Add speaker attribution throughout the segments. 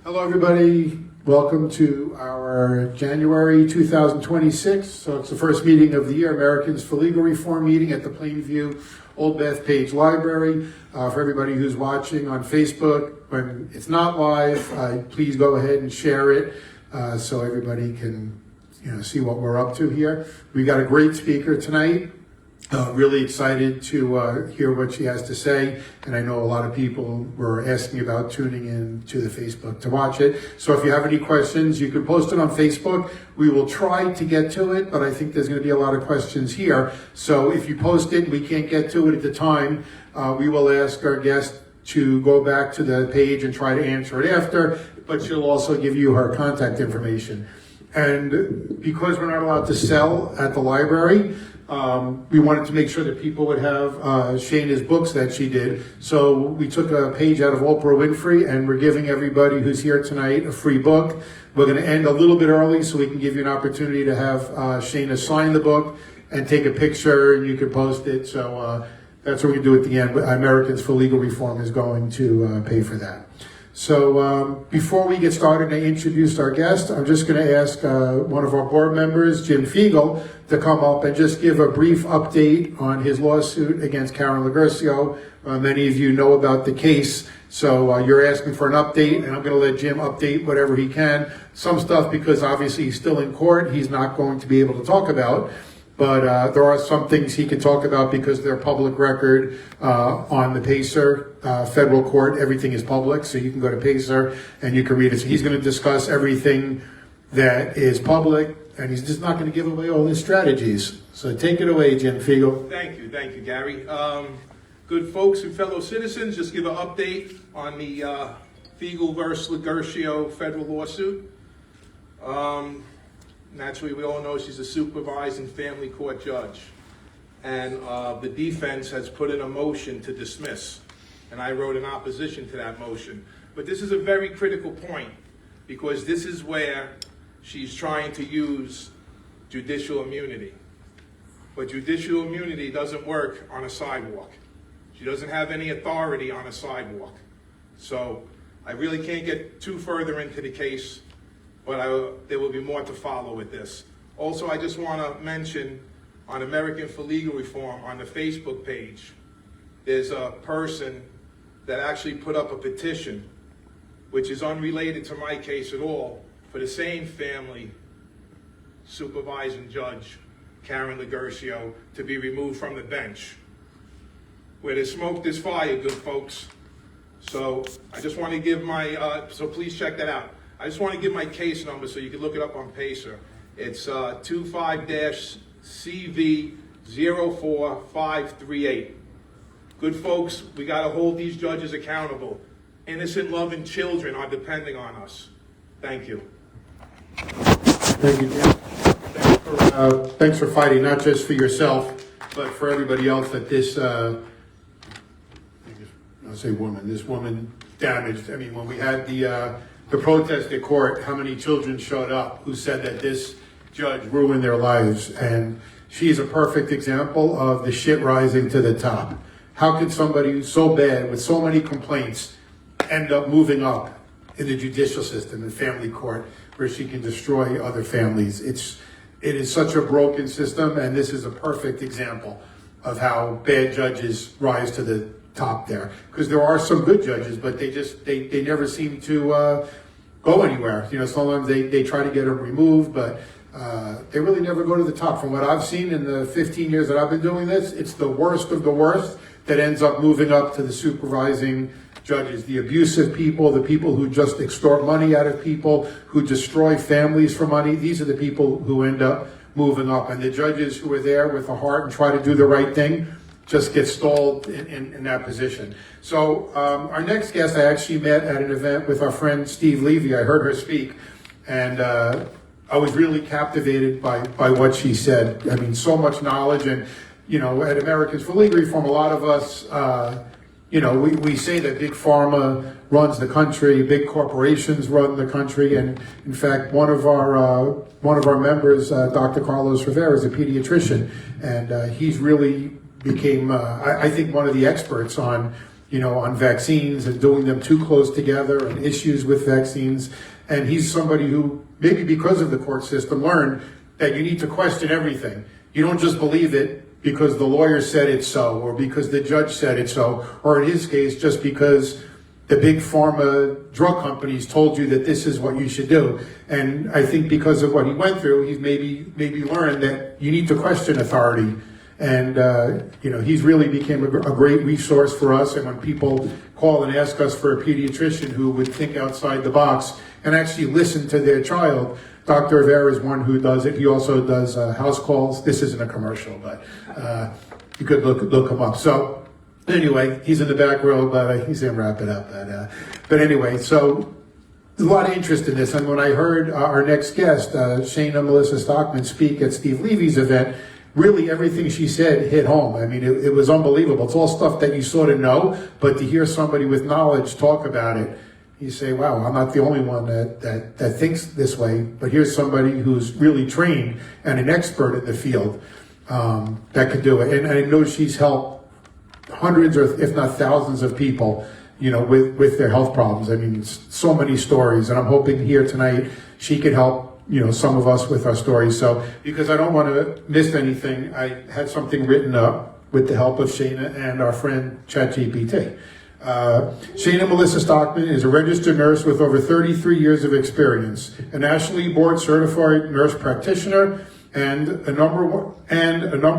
Speaker 1: Hello, everybody. Welcome to our January 2026. So it's the first meeting of the year, Americans for Legal Reform meeting at the Plainview Old Bethpage Library. For everybody who's watching on Facebook, when it's not live, please go ahead and share it so everybody can see what we're up to here. We got a great speaker tonight. Really excited to hear what she has to say, and I know a lot of people were asking about tuning in to the Facebook to watch it. So if you have any questions, you can post it on Facebook. We will try to get to it, but I think there's going to be a lot of questions here. So if you post it and we can't get to it at the time, we will ask our guest to go back to the page and try to answer it after, but she'll also give you her contact information. And because we're not allowed to sell at the library, we wanted to make sure that people would have Shana's books that she did. So we took a page out of Oprah Winfrey, and we're giving everybody who's here tonight a free book. We're going to end a little bit early so we can give you an opportunity to have Shana sign the book and take a picture, and you can post it. So that's what we do at the end. Americans for Legal Reform is going to pay for that. So before we get started and I introduce our guest, I'm just going to ask one of our board members, Jim Fiegel, to come up and just give a brief update on his lawsuit against Karen Laguercio. Many of you know about the case, so you're asking for an update, and I'm going to let Jim update whatever he can. Some stuff, because obviously he's still in court, he's not going to be able to talk about. But there are some things he can talk about because they're public record on the PACER federal court. Everything is public, so you can go to PACER and you can read it. So he's going to discuss everything that is public, and he's just not going to give away all his strategies. So take it away, Jim Fiegel.
Speaker 2: Thank you, Gary. Good folks and fellow citizens, just give an update on the Fiegel versus Laguercio federal lawsuit. Naturally, we all know she's a supervising family court judge, and the defense has put in a motion to dismiss, and I wrote an opposition to that motion. But this is a very critical point, because this is where she's trying to use judicial immunity. But judicial immunity doesn't work on a sidewalk. She doesn't have any authority on a sidewalk. So I really can't get too further into the case, but there will be more to follow with this. Also, I just want to mention on American for Legal Reform, on the Facebook page, there's a person that actually put up a petition, which is unrelated to my case at all, for the same family supervising judge, Karen Laguercio, to be removed from the bench. Where there's smoke, there's fire, good folks. So I just want to give my, so please check that out. I just want to give my case number so you can look it up on PACER. It's 25-CV04538. Good folks, we got to hold these judges accountable. Innocent, loving children are depending on us. Thank you.
Speaker 1: Thank you, Jim. Thanks for fighting, not just for yourself, but for everybody else that this, this woman damaged. I mean, when we had the protest at court, how many children showed up who said that this judge ruined their lives? And she's a perfect example of the shit rising to the top. How could somebody who's so bad with so many complaints end up moving up in the judicial system, in family court, where she can destroy other families? It is such a broken system, and this is a perfect example of how bad judges rise to the top there. Because there are some good judges, but they never seem to go anywhere. Sometimes they try to get them removed, but they really never go to the top. From what I've seen in the 15 years that I've been doing this, it's the worst of the worst that ends up moving up to the supervising judges. The abusive people, the people who just extort money out of people, who destroy families for money, these are the people who end up moving up. And the judges who are there with a heart and try to do the right thing just get stalled in that position. So our next guest I actually met at an event with our friend Steve Levy. I heard her speak, and I was really captivated by what she said. I mean, so much knowledge. And, at Americans for Legal Reform, a lot of us, we say that big pharma runs the country, big corporations run the country. And in fact, one of our members, Dr. Carlos Rivera, is a pediatrician, and he's really became, I think, one of the experts on on vaccines and doing them too close together and issues with vaccines. And he's somebody who, maybe because of the court system, learned that you need to question everything. You don't just believe it because the lawyer said it's so, or because the judge said it's so, or in his case, just because the big pharma drug companies told you that this is what you should do. And I think because of what he went through, he's maybe learned that you need to question authority. And, he's really became a great resource for us. And when people call and ask us for a pediatrician who would think outside the box and actually listen to their child, Dr. Rivera is one who does it. He also does house calls. This isn't a commercial, but you could look him up. So anyway, he's in the back row, but he's going to wrap it up. But anyway, so there's a lot of interest in this. And when I heard our next guest, Shana Melissa Stockman, speak at Steve Levy's event, really everything she said hit home. I mean, it was unbelievable. It's all stuff that you sort of know, but to hear somebody with knowledge talk about it, you say, wow, I'm not the only one that thinks this way, but here's somebody who's really trained and an expert in the field that could do it. And I know she's helped hundreds or if not thousands of people, with their health problems. I mean, so many stories, and I'm hoping here tonight she could help some of us with our stories. So, because I don't want to miss anything, I had something written up with the help of Shana and our friend ChatGPT. Shana Melissa Stockman is a registered nurse with over 33 years of experience, a nationally board certified nurse practitioner, and a number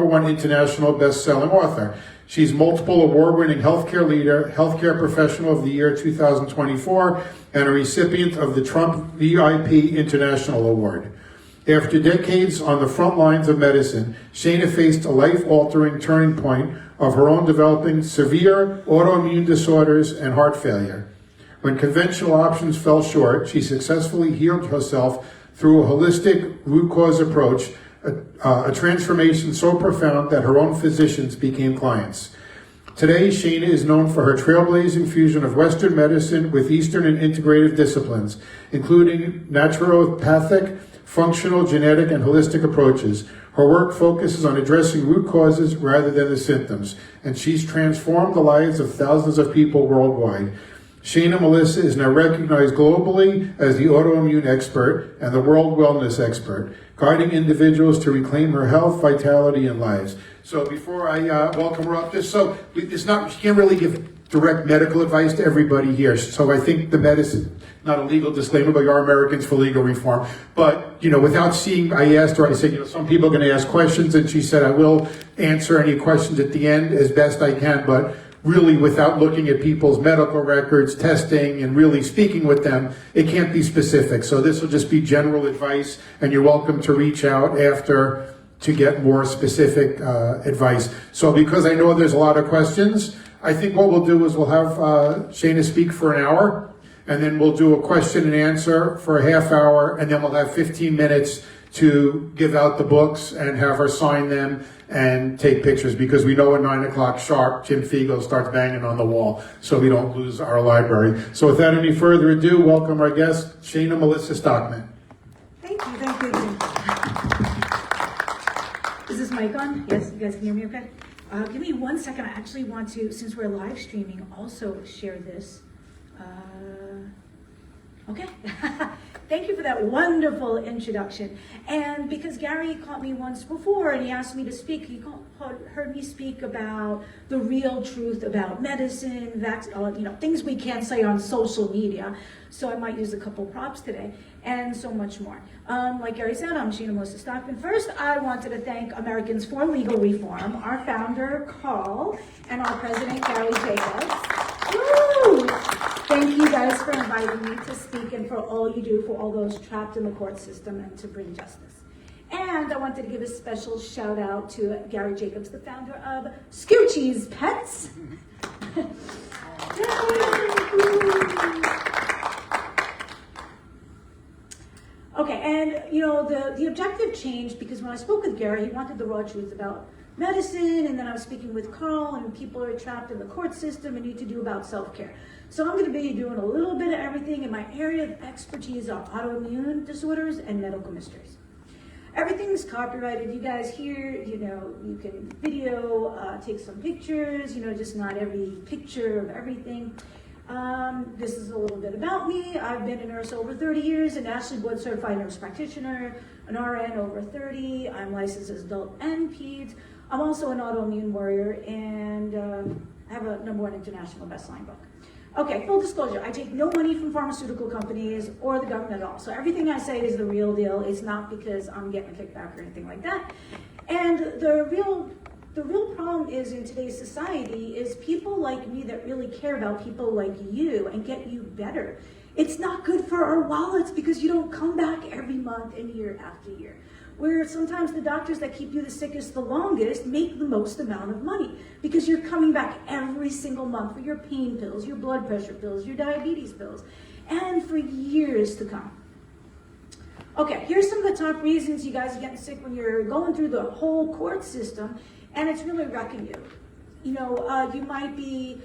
Speaker 1: one international best-selling author. She's multiple award-winning healthcare leader, healthcare professional of the year 2024, and a recipient of the Trump VIP International Award. After decades on the front lines of medicine, Shana faced a life-altering turning point of her own developing severe autoimmune disorders and heart failure. When conventional options fell short, she successfully healed herself through a holistic root cause approach, a transformation so profound that her own physicians became clients. Today, Shana is known for her trailblazing fusion of Western medicine with Eastern and integrative disciplines, including naturopathic, functional, genetic, and holistic approaches. Her work focuses on addressing root causes rather than the symptoms, and she's transformed the lives of thousands of people worldwide. Shana Melissa is now recognized globally as the autoimmune expert and the world wellness expert, guiding individuals to reclaim her health, vitality, and lives. So before I welcome her up, she can't really give direct medical advice to everybody here. So I think the medicine, not a legal disclaimer, but you are Americans for Legal Reform. But, without seeing, I asked her, I said, some people are going to ask questions, and she said, I will answer any questions at the end as best I can, but really without looking at people's medical records, testing, and really speaking with them, it can't be specific. So this will just be general advice, and you're welcome to reach out after to get more specific advice. So because I know there's a lot of questions, I think what we'll do is we'll have Shana speak for an hour, and then we'll do a question and answer for a half hour, and then we'll have 15 minutes to give out the books and have her sign them and take pictures, because we know at 9 o'clock sharp, Jim Figo starts banging on the wall, so we don't lose our library. So without any further ado, welcome our guest, Shana Melissa Stockman.
Speaker 3: Thank you. Is this mic on? Yes, you guys can hear me okay? Give me 1 second. I actually want to, since we're live streaming, also share this. Okay. Thank you for that wonderful introduction. And because Gary caught me once before and he asked me to speak, he heard me speak about the real truth about medicine, things we can't say on social media. So I might use a couple props today and so much more. Like Gary said, I'm Shana Melissa Stockman. First, I wanted to thank Americans for Legal Reform, our founder, Carl, and our president, Gary Jacobs. Woo! Thank you guys for inviting me to speak and for all you do for all those trapped in the court system and to bring justice. And I wanted to give a special shout out to Gary Jacobs, the founder of Scoochie's Pets. Okay, and the objective changed because when I spoke with Gary, he wanted the raw truth about medicine, and then I was speaking with Carl, and people are trapped in the court system and need to do about self-care. So I'm going to be doing a little bit of everything, and my area of expertise are autoimmune disorders and medical mysteries. Everything's copyrighted. You guys here, you can video, take some pictures, just not every picture of everything. This is a little bit about me. I've been a nurse over 30 years, a nationally board certified nurse practitioner, an RN over 30. I'm licensed as adult and peds. I'm also an autoimmune warrior, and I have a #1 international best-selling book. Okay, full disclosure, I take no money from pharmaceutical companies or the government at all. So everything I say is the real deal. It's not because I'm getting a kickback or anything like that. And the real problem is in today's society is people like me that really care about people like you and get you better. It's not good for our wallets because you don't come back every month and year after year. Where sometimes the doctors that keep you the sickest the longest make the most amount of money because you're coming back every single month for your pain pills, your blood pressure pills, your diabetes pills, and for years to come. Okay, here's some of the top reasons you guys are getting sick when you're going through the whole court system, and it's really wrecking you. You might be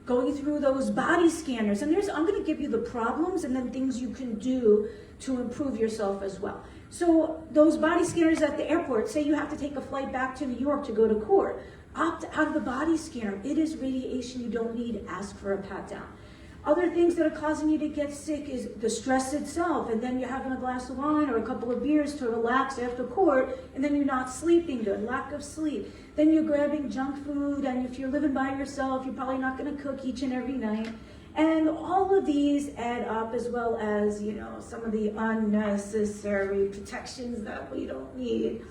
Speaker 3: going through those body scanners, and I'm going to give you the problems and then things you can do to improve yourself as well. So those body scanners at the airport, say you have to take a flight back to New York to go to court, opt out of the body scanner. It is radiation you don't need. Ask for a pat down. Other things that are causing you to get sick is the stress itself, and then you're having a glass of wine or a couple of beers to relax after court, and then you're not sleeping good, lack of sleep. Then you're grabbing junk food, and if you're living by yourself, you're probably not going to cook each and every night. And all of these add up, as well as, some of the unnecessary protections that we don't need.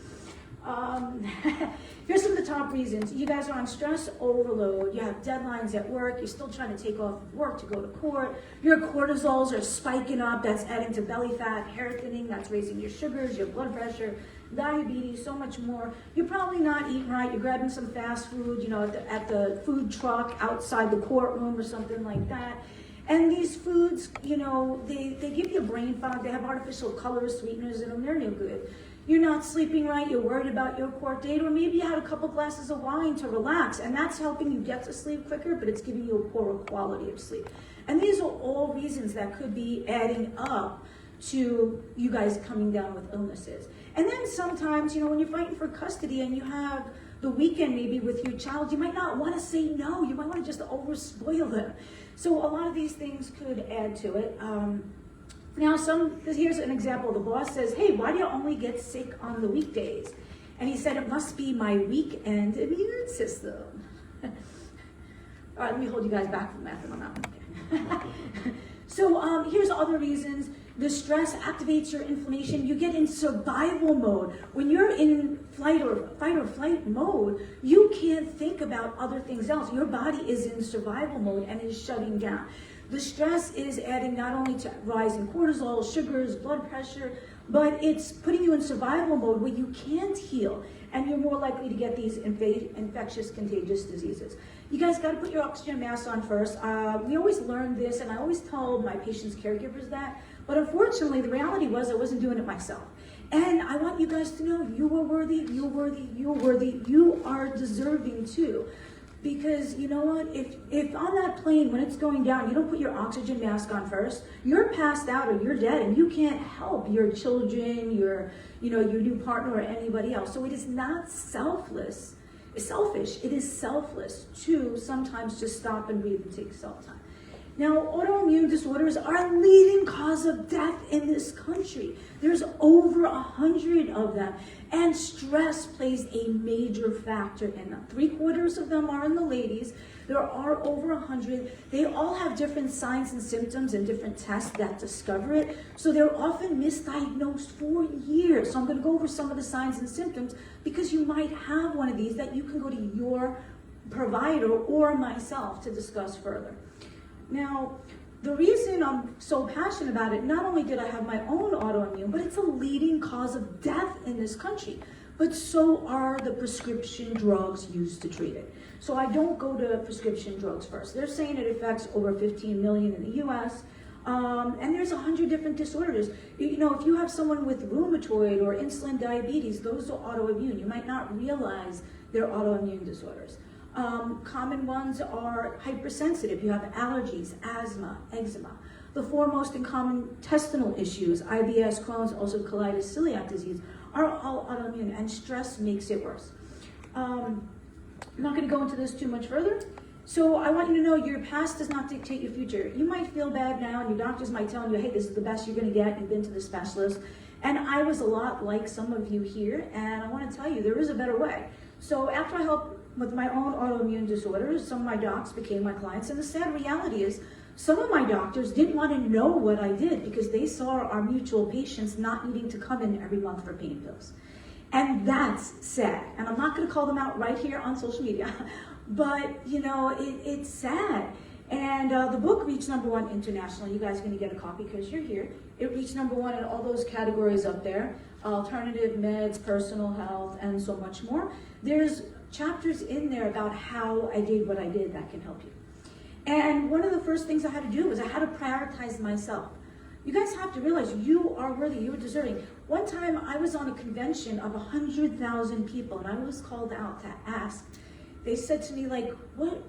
Speaker 3: Here's some of the top reasons. You guys are on stress overload. You have deadlines at work. You're still trying to take off work to go to court. Your cortisols are spiking up. That's adding to belly fat, hair thinning. That's raising your sugars, your blood pressure, diabetes, so much more. You're probably not eating right. You're grabbing some fast food, at the food truck outside the courtroom or something like that. And these foods, they give you a brain fog. They have artificial colors, sweeteners in them. They're no good. You're not sleeping right, you're worried about your court date, or maybe you had a couple glasses of wine to relax, and that's helping you get to sleep quicker, but it's giving you a poorer quality of sleep. And these are all reasons that could be adding up to you guys coming down with illnesses. And then sometimes, when you're fighting for custody and you have the weekend maybe with your child, you might not want to say no, you might want to just overspoil them. So a lot of these things could add to it. Now, here's an example. The boss says, hey, why do you only get sick on the weekdays? And he said, it must be my weekend immune system. All right, let me hold you guys back from that on that one. So here's other reasons. The stress activates your inflammation. You get in survival mode. When you're in fight or flight mode, you can't think about other things else. Your body is in survival mode and is shutting down. The stress is adding not only to rise in cortisol, sugars, blood pressure, but it's putting you in survival mode where you can't heal, and you're more likely to get these infectious, contagious diseases. You guys got to put your oxygen mask on first. We always learn this, and I always tell my patients' caregivers that, but unfortunately, the reality was I wasn't doing it myself. And I want you guys to know you are worthy, you're worthy, you're worthy, you are deserving too. Because you know what, if on that plane, when it's going down, you don't put your oxygen mask on first, you're passed out or you're dead and you can't help your children, your new partner or anybody else. So it is not selfish, it is selfless to sometimes just stop and breathe and take self-time. Now, autoimmune disorders are a leading cause of death in this country. There's over 100 of them, and stress plays a major factor in them. 3/4 of them are in the ladies. There are over 100. They all have different signs and symptoms and different tests that discover it, so they're often misdiagnosed for years. So I'm going to go over some of the signs and symptoms because you might have one of these that you can go to your provider or myself to discuss further. Now, the reason I'm so passionate about it, not only did I have my own autoimmune, but it's a leading cause of death in this country. But so are the prescription drugs used to treat it. So I don't go to prescription drugs first. They're saying it affects over 15 million in the US. And there's 100 different disorders. If you have someone with rheumatoid or insulin diabetes, those are autoimmune. You might not realize they're autoimmune disorders. Common ones are hypersensitive. You have allergies, asthma, eczema. The 4 most common intestinal issues, IBS, Crohn's, ulcerative colitis, celiac disease, are all autoimmune, and stress makes it worse. I'm not going to go into this too much further. So I want you to know your past does not dictate your future. You might feel bad now, and your doctors might tell you, hey, this is the best you're going to get. You've been to the specialist. And I was a lot like some of you here, and I want to tell you, there is a better way. So after I helped with my own autoimmune disorders, some of my docs became my clients, and the sad reality is some of my doctors didn't want to know what I did because they saw our mutual patients not needing to come in every month for pain pills. And that's sad. And I'm not going to call them out right here on social media, but you know, it's sad. And the book reached #1 internationally. You guys are going to get a copy because you're here. It reached #1 in all those categories up there: alternative meds, personal health, and so much more. There's chapters in there about how I did what I did that can help you. And one of the first things I had to do was I had to prioritize myself. You guys have to realize you are worthy, you are deserving. One time I was on a convention of 100,000 people, and I was called out to ask. They said to me, like, what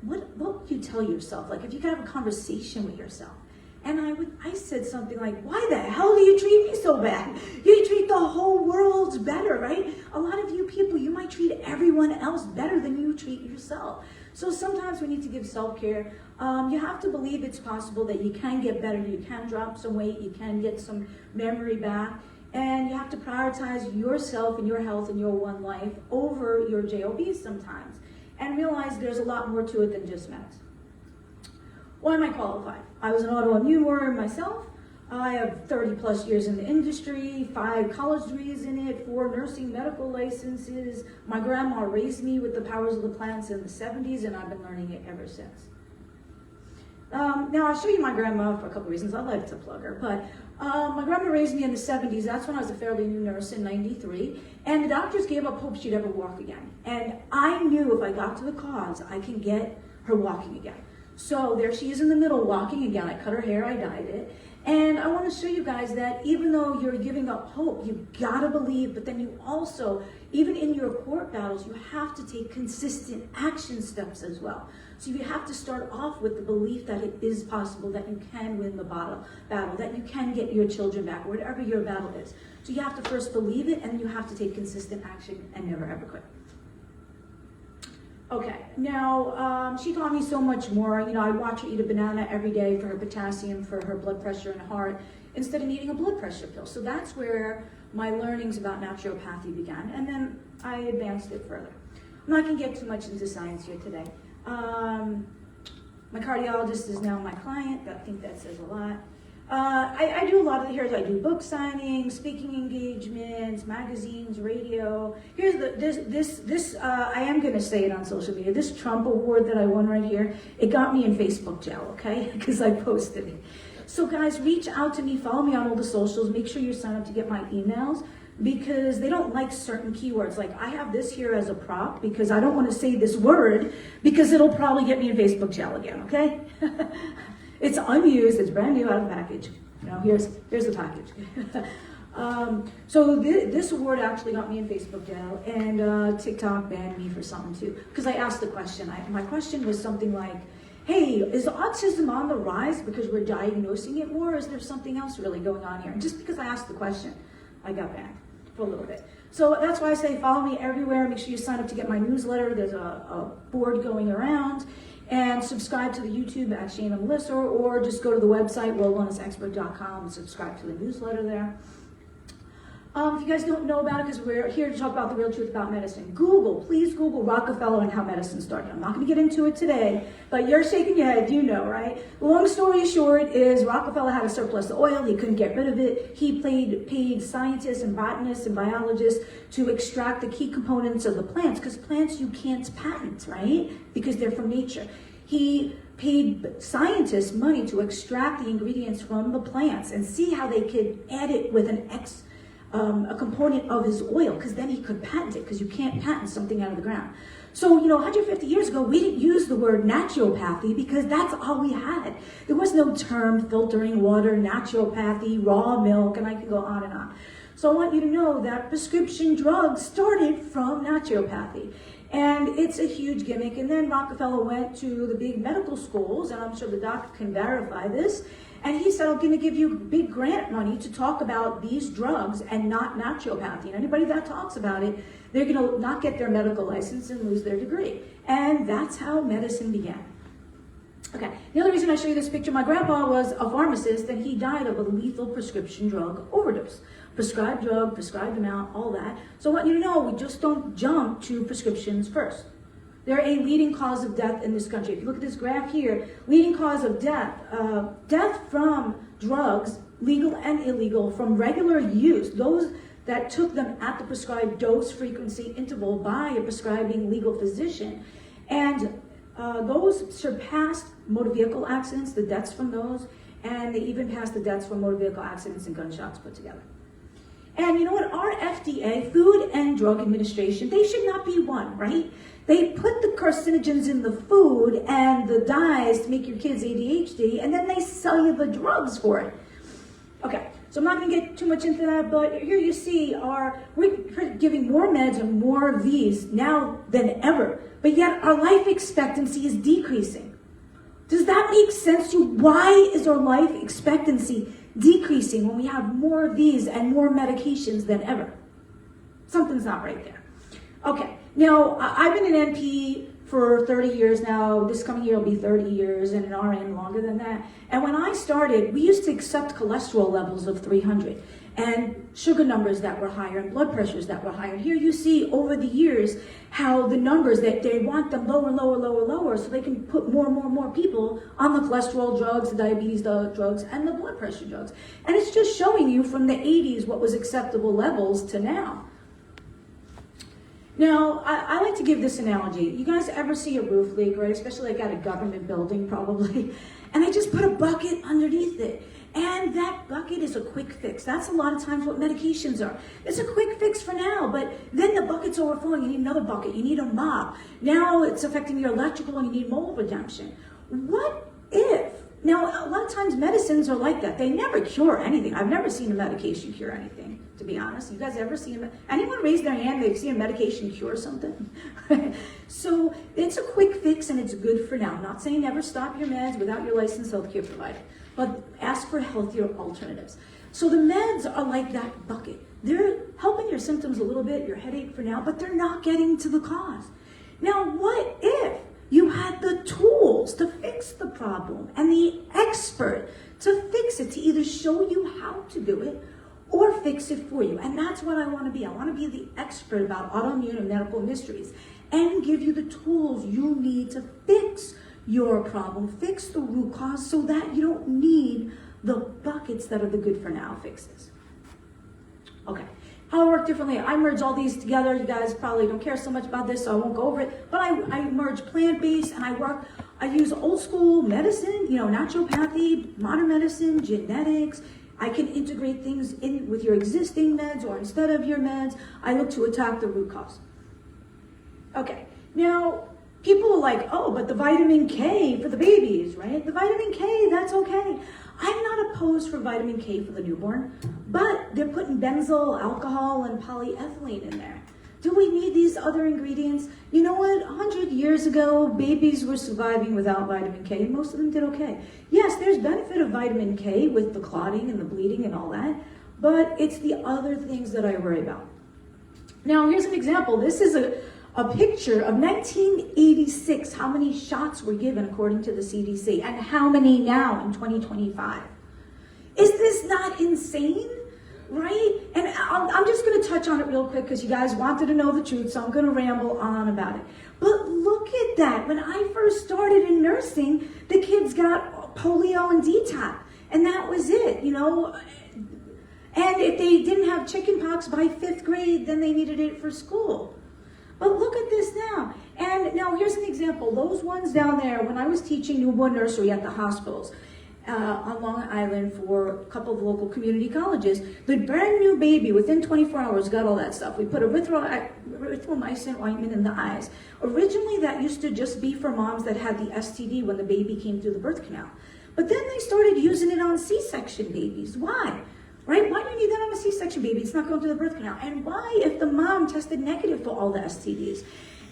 Speaker 3: would you tell yourself? Like, if you could have a conversation with yourself. And I said something like, why the hell do you treat me so bad? You treat the whole world better, right? A lot of you people, you might treat everyone else better than you treat yourself. So sometimes we need to give self-care. You have to believe it's possible that you can get better, you can drop some weight, you can get some memory back, and you have to prioritize yourself and your health and your one life over your JOBs sometimes, and realize there's a lot more to it than just meds. Why am I qualified? I was an autoimmune warrior myself. I have 30 plus years in the industry, 5 college degrees in it, 4 nursing medical licenses. My grandma raised me with the powers of the plants in the 70s, and I've been learning it ever since. Now, I'll show you my grandma for a couple reasons. I like to plug her, but my grandma raised me in the 70s. That's when I was a fairly new nurse in '93, and the doctors gave up hope she'd ever walk again. And I knew if I got to the cause, I can get her walking again. So there she is in the middle, walking again. I cut her hair, I dyed it. And I want to show you guys that even though you're giving up hope, you gotta believe, but then you also, even in your court battles, you have to take consistent action steps as well. So you have to start off with the belief that it is possible, that you can win the battle, that you can get your children back, whatever your battle is. So you have to first believe it, and you have to take consistent action and never ever quit. Okay, now she taught me so much more. You know, I watch her eat a banana every day for her potassium, for her blood pressure and heart, instead of eating a blood pressure pill. So that's where my learnings about naturopathy began, and then I advanced it further. I'm not going to get too much into science here today. My cardiologist is now my client. I think that says a lot. I do a lot of the here's I do book signings, speaking engagements, magazines, radio. Here's this I am going to say it on social media. This Trump award that I won right here, it got me in Facebook jail, okay? Because I posted it. So guys, reach out to me, follow me on all the socials. Make sure you sign up to get my emails, because they don't like certain keywords. Like I have this here as a prop because I don't want to say this word because it'll probably get me in Facebook jail again, okay? It's unused, it's brand new out of the package. You know, here's the package. So this award actually got me in Facebook jail, and TikTok banned me for something too. Because I asked the question. My question was something like, hey, is autism on the rise because we're diagnosing it more, or is there something else really going on here? And just because I asked the question, I got banned for a little bit. So that's why I say follow me everywhere. Make sure you sign up to get my newsletter. There's a board going around. And subscribe to the YouTube at Shana Melissa, or just go to the website, worldwellnessexpert.com, and subscribe to the newsletter there. If you guys don't know about it, because we're here to talk about the real truth about medicine, please Google Rockefeller and how medicine started. I'm not going to get into it today, but you're shaking your head, you know, right? Long story short is Rockefeller had a surplus of oil. He couldn't get rid of it. He paid scientists and botanists and biologists to extract the key components of the plants, because plants you can't patent, right? Because they're from nature. He paid scientists money to extract the ingredients from the plants and see how they could add it with a component of his oil, because then he could patent it, because you can't patent something out of the ground. So, 150 years ago, we didn't use the word naturopathy because that's all we had. There was no term filtering water, naturopathy, raw milk, and I could go on and on. So I want you to know that prescription drugs started from naturopathy. And it's a huge gimmick. And then Rockefeller went to the big medical schools, and I'm sure the doctor can verify this, And he said, I'm going to give you big grant money to talk about these drugs and not naturopathy. And anybody that talks about it, they're going to not get their medical license and lose their degree. And that's how medicine began. Okay, the other reason I show you this picture, my grandpa was a pharmacist and he died of a lethal prescription drug overdose. Prescribed drug, prescribed amount, all that. So I want you to know, we just don't jump to prescriptions first. They're a leading cause of death in this country. If you look at this graph here, leading cause of death, death from drugs, legal and illegal, from regular use, those that took them at the prescribed dose, frequency, interval by a prescribing legal physician. And those surpassed motor vehicle accidents, the deaths from those, and they even passed the deaths from motor vehicle accidents and gunshots put together. And you know what? Our FDA, Food and Drug Administration, they should not be one, right? They put the carcinogens in the food and the dyes to make your kids ADHD, and then they sell you the drugs for it. Okay, so I'm not going to get too much into that, but here you see we're giving more meds and more of these now than ever, but yet our life expectancy is decreasing. Does that make sense to you? Why is our life expectancy decreasing when we have more of these and more medications than ever? Something's not right there. Okay, now I've been an NP for 30 years now. This coming year will be 30 years, and an RN longer than that. And when I started, we used to accept cholesterol levels of 300 and sugar numbers that were higher and blood pressures that were higher. And here you see over the years how the numbers that they want them lower, lower, lower, lower, so they can put more and more and more people on the cholesterol drugs, the diabetes drugs, and the blood pressure drugs. And it's just showing you from the 80s what was acceptable levels to now. Now, I like to give this analogy. You guys ever see a roof leak, right? Especially like at a government building, probably. And they just put a bucket underneath it. And that bucket is a quick fix. That's a lot of times what medications are. It's a quick fix for now, but then the bucket's overflowing. You need another bucket. You need a mop. Now it's affecting your electrical and you need mold redemption. What if? Now, a lot of times medicines are like that. They never cure anything. I've never seen a medication cure anything, to be honest. You guys ever seen anyone raise their hand they've seen a medication cure something? So it's a quick fix and it's good for now. I'm not saying never stop your meds without your licensed healthcare provider, but ask for healthier alternatives. So the meds are like that bucket. They're helping your symptoms a little bit, your headache for now, but they're not getting to the cause. Now, what if you had the tools to fix the problem and the expert to fix it, to either show you how to do it or fix it for you? And that's what I want to be. I want to be the expert about autoimmune and medical mysteries and give you the tools you need to fix your problem, fix the root cause so that you don't need the buckets that are the good for now fixes. Okay. How I work differently. I merge all these together. You guys probably don't care so much about this, so I won't go over it. But I merge plant-based and I use old school medicine, naturopathy, modern medicine, genetics. I can integrate things in with your existing meds or instead of your meds. I look to attack the root cause. Okay, now people are like, oh, but the vitamin K for the babies, right? The vitamin K, that's okay. I'm not opposed for vitamin K for the newborn, but they're putting benzyl alcohol and polyethylene in there. Do we need these other ingredients? You know what? 100 years ago, babies were surviving without vitamin K. Most of them did okay. Yes, there's benefit of vitamin K with the clotting and the bleeding and all that, but it's the other things that I worry about. Now, here's an example. This is a picture of 1986, how many shots were given according to the CDC, and how many now in 2025. Is this not insane? Right? And I'm just going to touch on it real quick because you guys wanted to know the truth, so I'm going to ramble on about it. But look at that. When I first started in nursing, the kids got polio and DTaP, and that was it, And if they didn't have chickenpox by 5th grade, then they needed it for school. But look at this now. And now here's an example. Those ones down there, when I was teaching newborn nursery at the hospitals on Long Island for a couple of local community colleges, the brand new baby within 24 hours got all that stuff. We put erythromycin ointment in the eyes. Originally, that used to just be for moms that had the STD when the baby came through the birth canal. But then they started using it on C-section babies. Why? Right? Why do you need that on a C-section baby? It's not going through the birth canal. And why if the mom tested negative for all the STDs?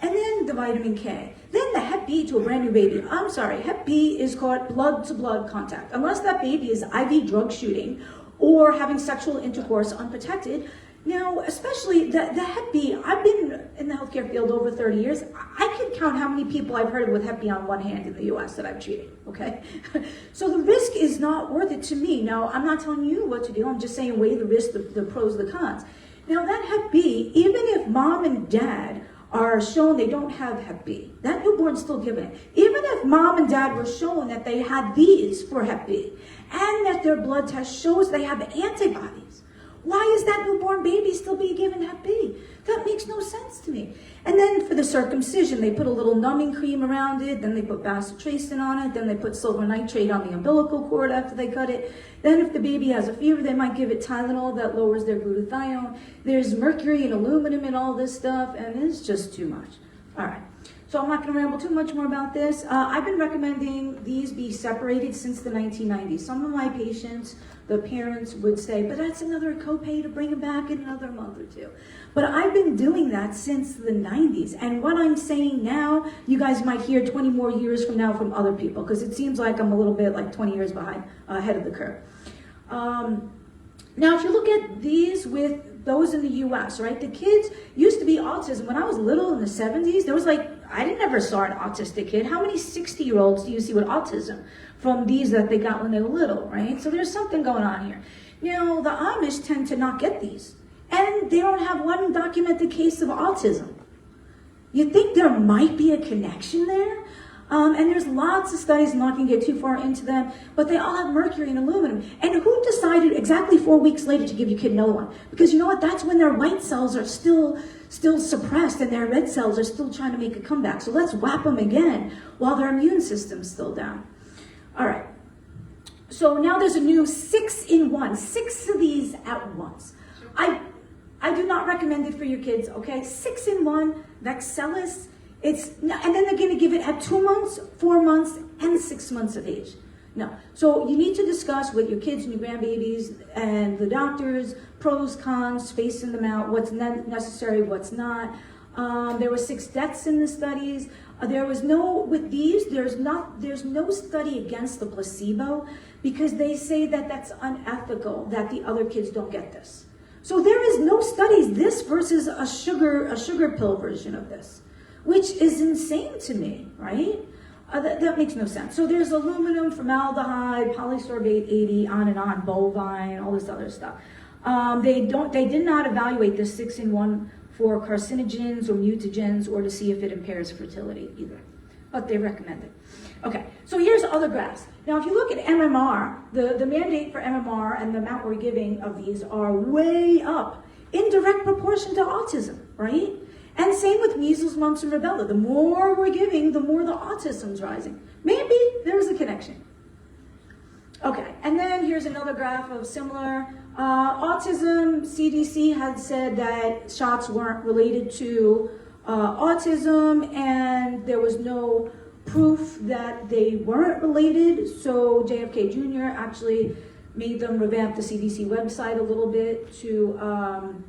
Speaker 3: And then the vitamin K. Then the Hep B to a brand new baby. I'm sorry, Hep B is called blood-to-blood contact. Unless that baby is IV drug shooting or having sexual intercourse unprotected. Now, especially the Hep B, I've been in the healthcare field over 30 years. I can count how many people I've heard with Hep B on one hand in the US that I've treated, okay? So the risk is not worth it to me. Now, I'm not telling you what to do. I'm just saying weigh the risk, the pros, the cons. Now, that Hep B, even if mom and dad are shown they don't have Hep B, that newborn's still given it. Even if mom and dad were shown that they had these for Hep B and that their blood test shows they have antibodies, why is that newborn baby still being given Hep B? That makes no sense to me. And then for the circumcision, they put a little numbing cream around it, then they put bacitracin on it, then they put silver nitrate on the umbilical cord after they cut it. Then if the baby has a fever, they might give it Tylenol that lowers their glutathione. There's mercury and aluminum and all this stuff, and it's just too much. All right. So I'm not going to ramble too much more about this. I've been recommending these be separated since the 1990s. Some of my patients, the parents would say, but that's another copay to bring them back in another month or two. But I've been doing that since the 90s. And what I'm saying now, you guys might hear 20 more years from now from other people, because it seems like I'm a little bit like 20 years ahead of the curve. Now, if you look at these with those in the US, right? The kids used to be autism. When I was little in the 70s, there was I never saw an autistic kid. How many 60-year-olds do you see with autism from these that they got when they were little, right? So there's something going on here. Now, the Amish tend to not get these. And they don't have one documented case of autism. You think there might be a connection there? And there's lots of studies, I'm not going to get too far into them, but they all have mercury and aluminum. And who decided exactly 4 weeks later to give your kid another one? Because you know what? That's when their white cells are still suppressed and their red cells are still trying to make a comeback. So let's whap them again while their immune system's still down. All right. So now there's a new 6-in-1, 6 of these at once. I do not recommend it for your kids, okay? 6-in-1, Vexelis. And then they're going to give it at 2 months, 4 months, and 6 months of age. No. So you need to discuss with your kids and your grandbabies and the doctors, pros, cons, spacing them out, what's necessary, what's not. There were 6 deaths in the studies. There's no study against the placebo because they say that that's unethical, that the other kids don't get this. So there is no studies, this versus a sugar pill version of this, which is insane to me, right? That makes no sense. So there's aluminum, formaldehyde, polysorbate 80, on and on, bovine, all this other stuff. They did not evaluate this 6-in-1 for carcinogens or mutagens or to see if it impairs fertility either, but they recommend it. Okay, so here's other graphs. Now, if you look at MMR, the mandate for MMR and the amount we're giving of these are way up in direct proportion to autism, right? And same with measles, mumps, and rubella. The more we're giving, the more the autism's rising. Maybe there's a connection. Okay, and then here's another graph of similar. Autism, CDC had said that shots weren't related to autism, and there was no proof that they weren't related. So JFK Jr. actually made them revamp the CDC website a little bit to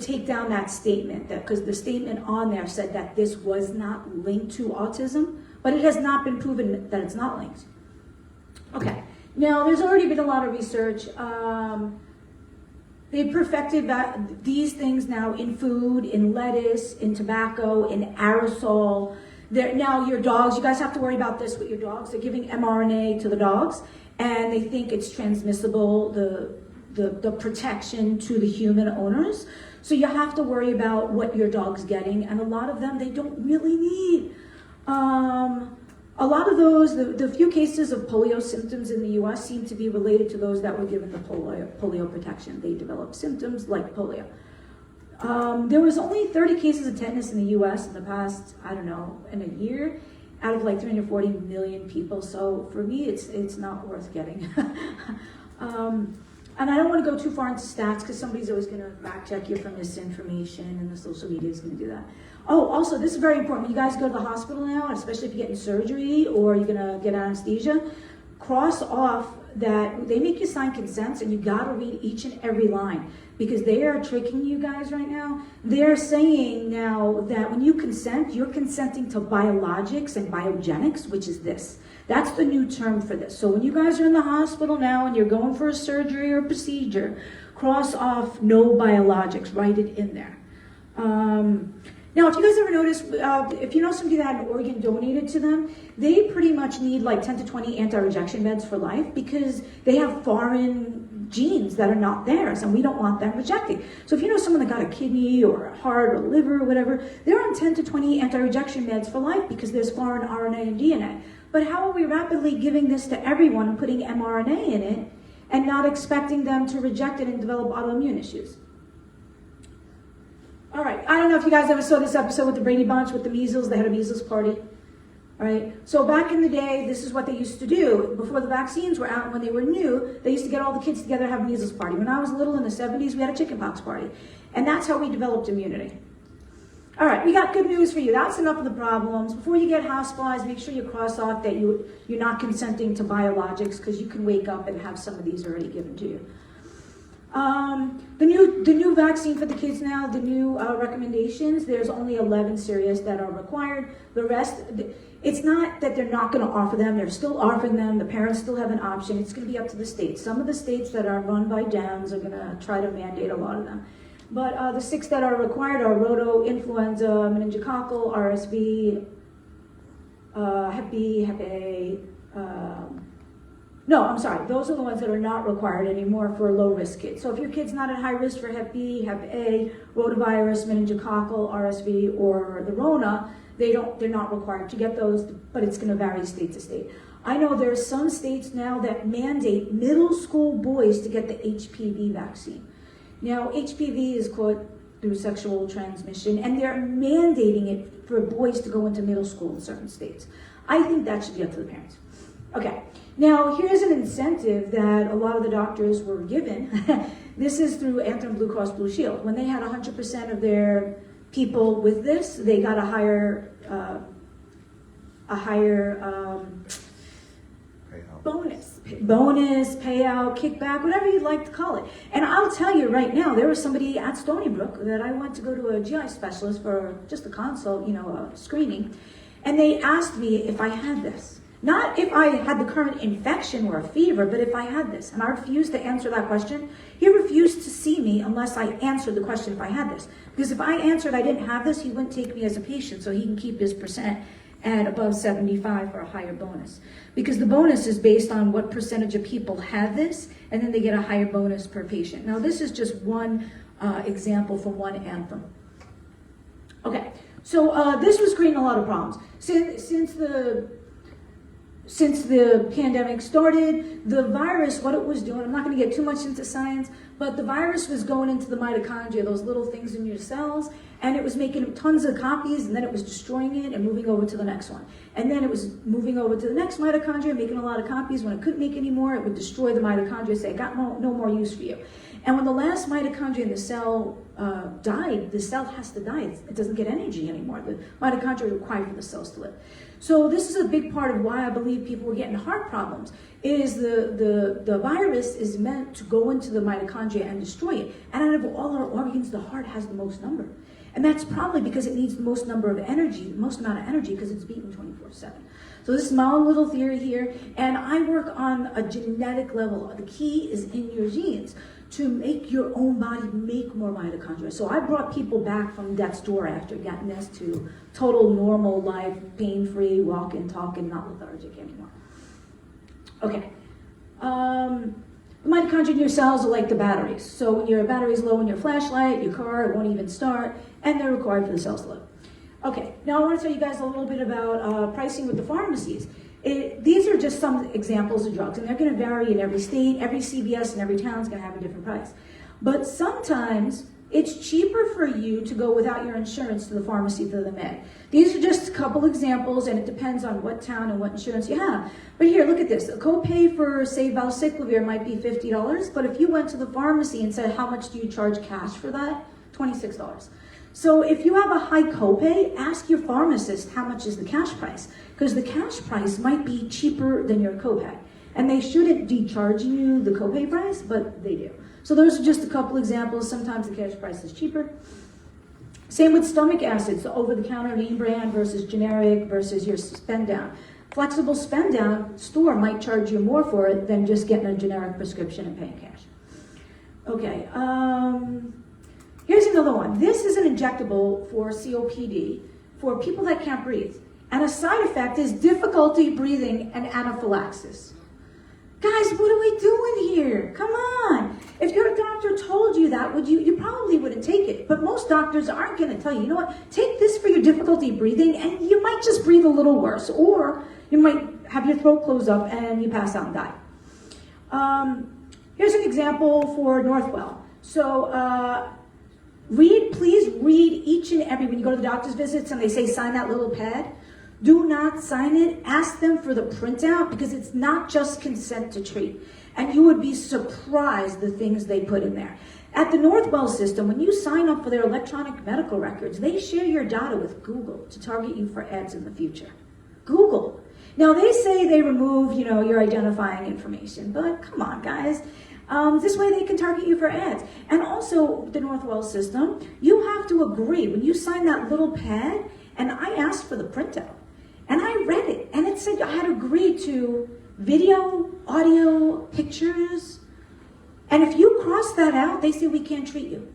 Speaker 3: take down that statement, because the statement on there said that this was not linked to autism, but it has not been proven that it's not linked. Okay, now there's already been a lot of research. They perfected these things now in food, in lettuce, in tobacco, in aerosol. Now your dogs, you guys have to worry about this with your dogs. They're giving mRNA to the dogs, and they think it's transmissible, the protection to the human owners. So you have to worry about what your dog's getting, and a lot of them they don't really need. A lot of those, the few cases of polio symptoms in the US seem to be related to those that were given the polio protection. They developed symptoms like polio. There was only 30 cases of tetanus in the US in the past, in a year, out of like 340 million people. So for me, it's not worth getting. And I don't want to go too far into stats because somebody's always going to fact check you for misinformation, and the social media is going to do that. Oh, also, this is very important. When you guys go to the hospital now, especially if you're getting surgery or you're going to get anesthesia, cross off that they make you sign consents, and you got to read each and every line, because they are tricking you guys right now. They're saying now that when you consent, you're consenting to biologics and biogenics, which is this. That's the new term for this. So when you guys are in the hospital now and you're going for a surgery or a procedure, cross off no biologics, write it in there. Now, if you guys ever notice, if you know somebody that had an organ donated to them, they pretty much need like 10 to 20 anti-rejection meds for life, because they have foreign genes that are not theirs, and we don't want them rejecting. So if you know someone that got a kidney or a heart or liver or whatever, they're on 10 to 20 anti-rejection meds for life because there's foreign RNA and DNA. But how are we rapidly giving this to everyone and putting mRNA in it and not expecting them to reject it and develop autoimmune issues? All right, I don't know if you guys ever saw this episode with the Brady Bunch with the measles. They had a measles party. All right, so back in the day, this is what they used to do. Before the vaccines were out, when they were new, they used to get all the kids together and have a measles party. When I was little in the 70s, we had a chickenpox party. And that's how we developed immunity. All right, we got good news for you. That's enough of the problems. Before you get hospitalized, make sure you cross off that you're not consenting to biologics, because you can wake up and have some of these already given to you. The new vaccine for the kids now, the new recommendations, there's only 11 series that are required. The rest, it's not that they're not going to offer them. They're still offering them. The parents still have an option. It's going to be up to the states. Some of the states that are run by Dems are going to try to mandate a lot of them. But the 6 that are required are roto, influenza, meningococcal, RSV, Hep B, Hep A. No, I'm sorry. Those are the ones that are not required anymore for low-risk kids. So if your kid's not at high risk for Hep B, Hep A, rotavirus, meningococcal, RSV, or the Rona, they're not required to get those, but it's going to vary state to state. I know there are some states now that mandate middle school boys to get the HPV vaccine. Now, HPV is caught through sexual transmission, and they're mandating it for boys to go into middle school in certain states. I think that should be up to the parents. Okay, now here's an incentive that a lot of the doctors were given. This is through Anthem Blue Cross Blue Shield. When they had 100% of their people with this, they got a higher bonus, payout, kickback, whatever you'd like to call it. And I'll tell you right now, there was somebody at Stony Brook that I went to go to a GI specialist for just a consult, a screening, and they asked me if I had this. Not if I had the current infection or a fever, but if I had this. And I refused to answer that question. He refused to see me unless I answered the question if I had this. Because if I answered I didn't have this, he wouldn't take me as a patient, so he can keep his percent at above 75 for a higher bonus. Because the bonus is based on what percentage of people have this, and then they get a higher bonus per patient. Now this is just one example from one Anthem. Okay, so this was creating a lot of problems. Since the pandemic started, the virus, what it was doing, I'm not going to get too much into science, but the virus was going into the mitochondria, those little things in your cells, and it was making tons of copies, and then it was destroying it and moving over to the next one. And then it was moving over to the next mitochondria, making a lot of copies. When it couldn't make any more, it would destroy the mitochondria, say, I got no more use for you. And when the last mitochondria in the cell died, the cell has to die. It doesn't get energy anymore. The mitochondria are required for the cells to live. So this is a big part of why I believe people were getting heart problems, is the virus is meant to go into the mitochondria and destroy it. And out of all our organs, the heart has the most number. And that's probably because it needs the most number of energy, the most amount of energy, because it's beating 24/7. So this is my own little theory here, and I work on a genetic level. The key is in your genes to make your own body make more mitochondria. So I brought people back from death's door after getting this to total normal life, pain-free, walking, talking, not lethargic anymore. Okay. The mitochondria in your cells are like the batteries. So when your battery's low in your flashlight, your car, it won't even start, and they're required for the cells to live. Okay, now I want to tell you guys a little bit about pricing with the pharmacies. These are just some examples of drugs, and they're going to vary in every state. Every CVS in every town is going to have a different price. But sometimes it's cheaper for you to go without your insurance to the pharmacy for the med. These are just a couple examples, and it depends on what town and what insurance you have. But here, look at this. A copay for, say, Valciclovir might be $50, but if you went to the pharmacy and said, how much do you charge cash for that? $26. So if you have a high copay, ask your pharmacist how much is the cash price, because the cash price might be cheaper than your copay. And they shouldn't be charging you the copay price, but they do. So those are just a couple examples. Sometimes the cash price is cheaper. Same with stomach acids, the over-the-counter name brand versus generic versus your spend down. Flexible spend down store might charge you more for it than just getting a generic prescription and paying cash. Okay, here's another one. This is an injectable for COPD for people that can't breathe. And a side effect is difficulty breathing and anaphylaxis. Guys, what are we doing here? Come on. If your doctor told you that, you probably wouldn't take it. But most doctors aren't going to tell you, you know what, take this for your difficulty breathing, and you might just breathe a little worse. Or you might have your throat close up and you pass out and die. Here's an example for Northwell. So please read each and every, when you go to the doctor's visits and they say sign that little pad, do not sign it. Ask them for the printout, because it's not just consent to treat. And you would be surprised the things they put in there. At the Northwell system, when you sign up for their electronic medical records, they share your data with Google to target you for ads in the future. Google. Now, they say they remove, your identifying information, but come on, guys. This way they can target you for ads. And also, the Northwell system, you have to agree. When you sign that little pad, and I asked for the printout, and I read it, and it said I had agreed to video, audio, pictures. And if you cross that out, they say we can't treat you.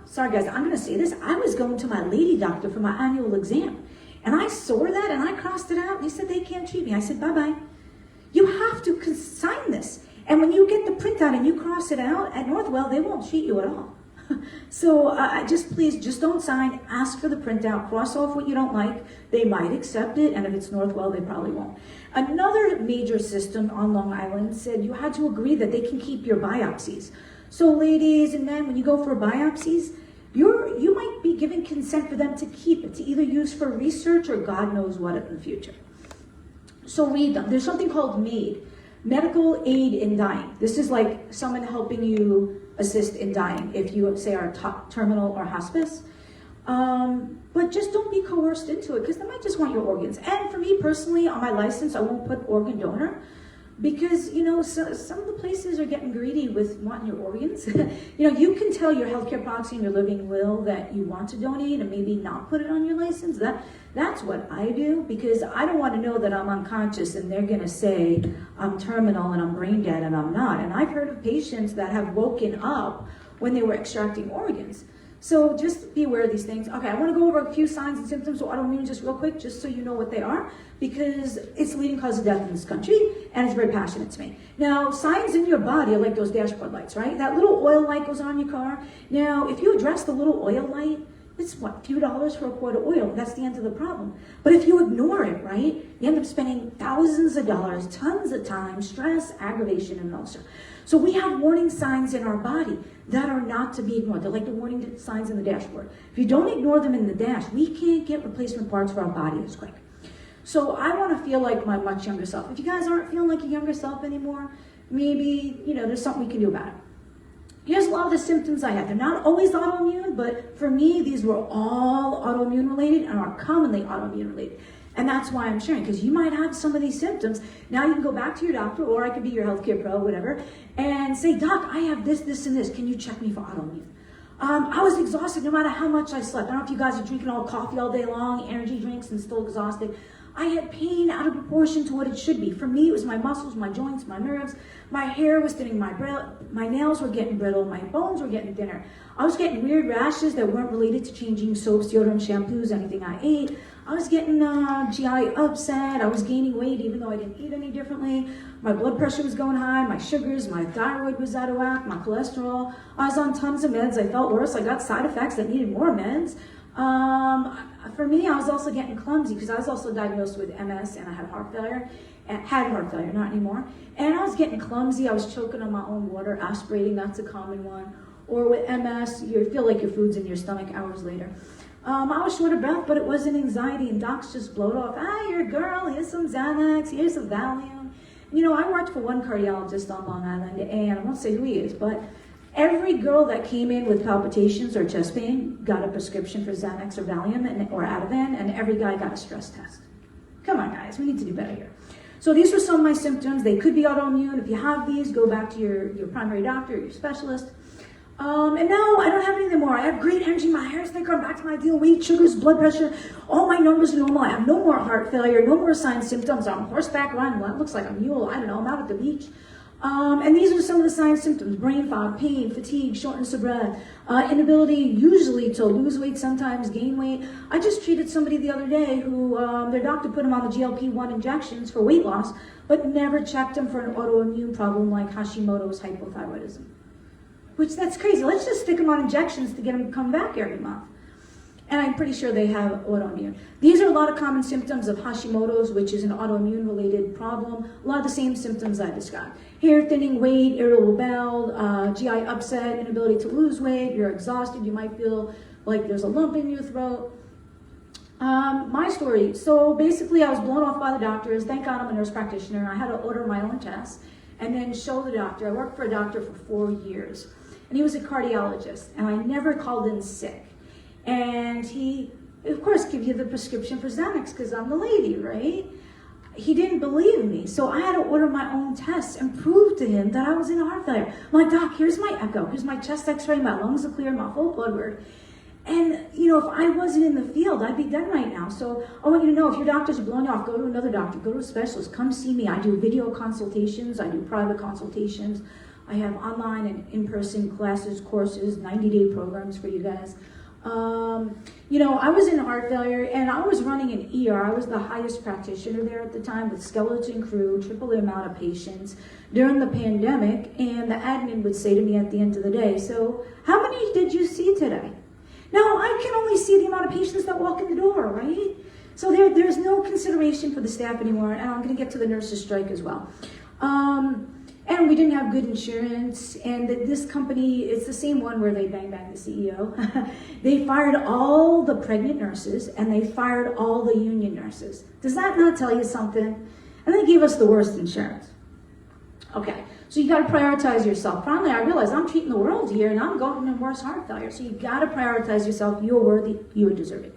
Speaker 3: Sorry guys, I'm gonna say this. I was going to my lady doctor for my annual exam, and I saw that and I crossed it out, and they said they can't treat me. I said, bye-bye. You have to sign this. And when you get the printout and you cross it out, at Northwell, they won't treat you at all. So please don't sign, ask for the printout, cross off what you don't like. They might accept it, and if it's Northwell, they probably won't. Another major system on Long Island said you had to agree that they can keep your biopsies. So ladies and men, when you go for biopsies, you might be giving consent for them to keep it, to either use for research or God knows what in the future. So read them. There's something called MAID, Medical Aid in Dying. This is like someone helping you assist in dying if you, say, are terminal or hospice. But just don't be coerced into it, because they might just want your organs. And for me personally, on my license, I won't put organ donor, because, some of the places are getting greedy with wanting your organs. You can tell your healthcare proxy and your living will that you want to donate and maybe not put it on your license. That's what I do, because I don't want to know that I'm unconscious and they're going to say I'm terminal and I'm brain dead, and I'm not. And I've heard of patients that have woken up when they were extracting organs. So just be aware of these things. Okay, I want to go over a few signs and symptoms of autoimmune just real quick, just so you know what they are, because it's the leading cause of death in this country, and it's very passionate to me. Now, signs in your body are like those dashboard lights, right? That little oil light goes on your car. Now, if you address the little oil light, it's a few dollars for a quart of oil. That's the end of the problem. But if you ignore it, right, you end up spending thousands of dollars, tons of time, stress, aggravation, and ulcer. So we have warning signs in our body that are not to be ignored. They're like the warning signs in the dashboard. If you don't ignore them in the dash, we can't get replacement parts for our body as quick. So I want to feel like my much younger self. If you guys aren't feeling like your younger self anymore, maybe, there's something we can do about it. Here's a lot of the symptoms I had. They're not always autoimmune, but for me, these were all autoimmune related and are commonly autoimmune related. And that's why I'm sharing, because you might have some of these symptoms. Now you can go back to your doctor, or I could be your healthcare pro, whatever, and say, Doc, I have this, this, and this. Can you check me for autoimmune? I was exhausted no matter how much I slept. I don't know if you guys are drinking all coffee all day long, energy drinks, and still exhausted. I had pain out of proportion to what it should be. For me, it was my muscles, my joints, my nerves. My hair was thinning, my nails were getting brittle, my bones were getting thinner. I was getting weird rashes that weren't related to changing soaps, deodorant, shampoos, anything I ate. I was getting GI upset. I was gaining weight even though I didn't eat any differently. My blood pressure was going high, my sugars, my thyroid was out of whack, my cholesterol. I was on tons of meds. I felt worse. I got side effects that needed more meds. For me, I was also getting clumsy because I was also diagnosed with MS and I had heart failure. Not anymore. And I was getting clumsy. I was choking on my own water, aspirating. That's a common one. Or with MS, you feel like your food's in your stomach hours later. I was short of breath, but it wasn't anxiety, and docs just blowed off. You're a girl, here's some Xanax, here's some Valium. I worked for one cardiologist on Long Island, and I won't say who he is, but every girl that came in with palpitations or chest pain got a prescription for Xanax or Valium or Ativan, and every guy got a stress test. Come on, guys, we need to do better here. So these are some of my symptoms. They could be autoimmune. If you have these, go back to your primary doctor, your specialist. And now I don't have anything more. I have great energy. My hair's thicker. I'm back to my ideal weight, sugars, blood pressure. All my numbers are normal. I have no more heart failure, no more signs, symptoms. I'm horseback riding. Well, it looks like a mule. I don't know. I'm out at the beach. And these are some of the signs, symptoms: brain fog, pain, fatigue, shortness of breath, inability usually to lose weight, sometimes gain weight. I just treated somebody the other day who their doctor put him on the GLP-1 injections for weight loss, but never checked him for an autoimmune problem like Hashimoto's hypothyroidism. Which, that's crazy. Let's just stick them on injections to get them to come back every month. And I'm pretty sure they have autoimmune. These are a lot of common symptoms of Hashimoto's, which is an autoimmune-related problem. A lot of the same symptoms I described. Hair thinning, weight, irritable bowel, GI upset, inability to lose weight, you're exhausted, you might feel like there's a lump in your throat. My story. So basically I was blown off by the doctors. Thank God I'm a nurse practitioner. I had to order my own tests and then show the doctor. I worked for a doctor for 4 years. And he was a cardiologist, and I never called in sick. And he, of course, give you the prescription for Xanax because I'm the lady, right? He didn't believe me, so I had to order my own tests and prove to him that I was in heart failure. I'm like, Doc, here's my echo, here's my chest x-ray, my lungs are clear, my whole blood work. And, you know, if I wasn't in the field, I'd be dead right now. So I want you to know, if your doctors are blowing you off, go to another doctor, go to a specialist, come see me. I do video consultations, I do private consultations. I have online and in-person classes, courses, 90-day programs for you guys. You know, I was in heart failure and I was running an ER. I was the highest practitioner there at the time with skeleton crew, triple the amount of patients during the pandemic. And the admin would say to me at the end of the day, so how many did you see today? Now, I can only see the amount of patients that walk in the door, right? So there's no consideration for the staff anymore. And I'm going to get to the nurses' strike as well. And we didn't have good insurance, and this company, it's the same one where they bang the CEO. They fired all the pregnant nurses, and they fired all the union nurses. Does that not tell you something? And they gave us the worst insurance. Okay, so you got to prioritize yourself. Finally, I realized I'm treating the world here, and I'm going to worse heart failure. So you got to prioritize yourself. You're worthy. You deserve it.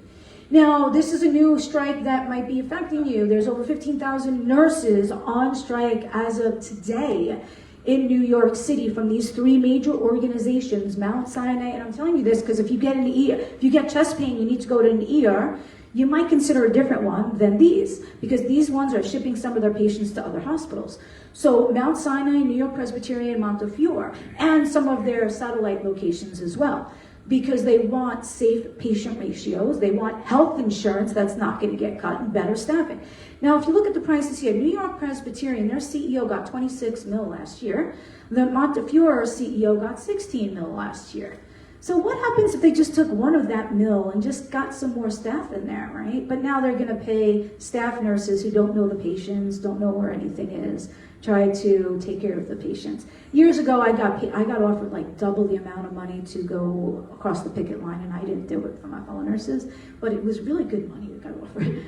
Speaker 3: Now, this is a new strike that might be affecting you. There's over 15,000 nurses on strike as of today in New York City from these 3 major organizations, Mount Sinai. And I'm telling you this because if you get chest pain, you need to go to an ER. You might consider a different one than these because these ones are shipping some of their patients to other hospitals. So Mount Sinai, New York Presbyterian, Montefiore, and some of their satellite locations as well, because they want safe patient ratios, they want health insurance that's not going to get cut, and better staffing. Now, if you look at the prices here, New York Presbyterian, their CEO got 26 mil last year. The Montefiore CEO got 16 mil last year. So what happens if they just took one of that mill and just got some more staff in there, right? But now they're going to pay staff nurses who don't know the patients, don't know where anything is, try to take care of the patients. Years ago, I got offered like double the amount of money to go across the picket line, and I didn't do it for my fellow nurses, but it was really good money that got offered.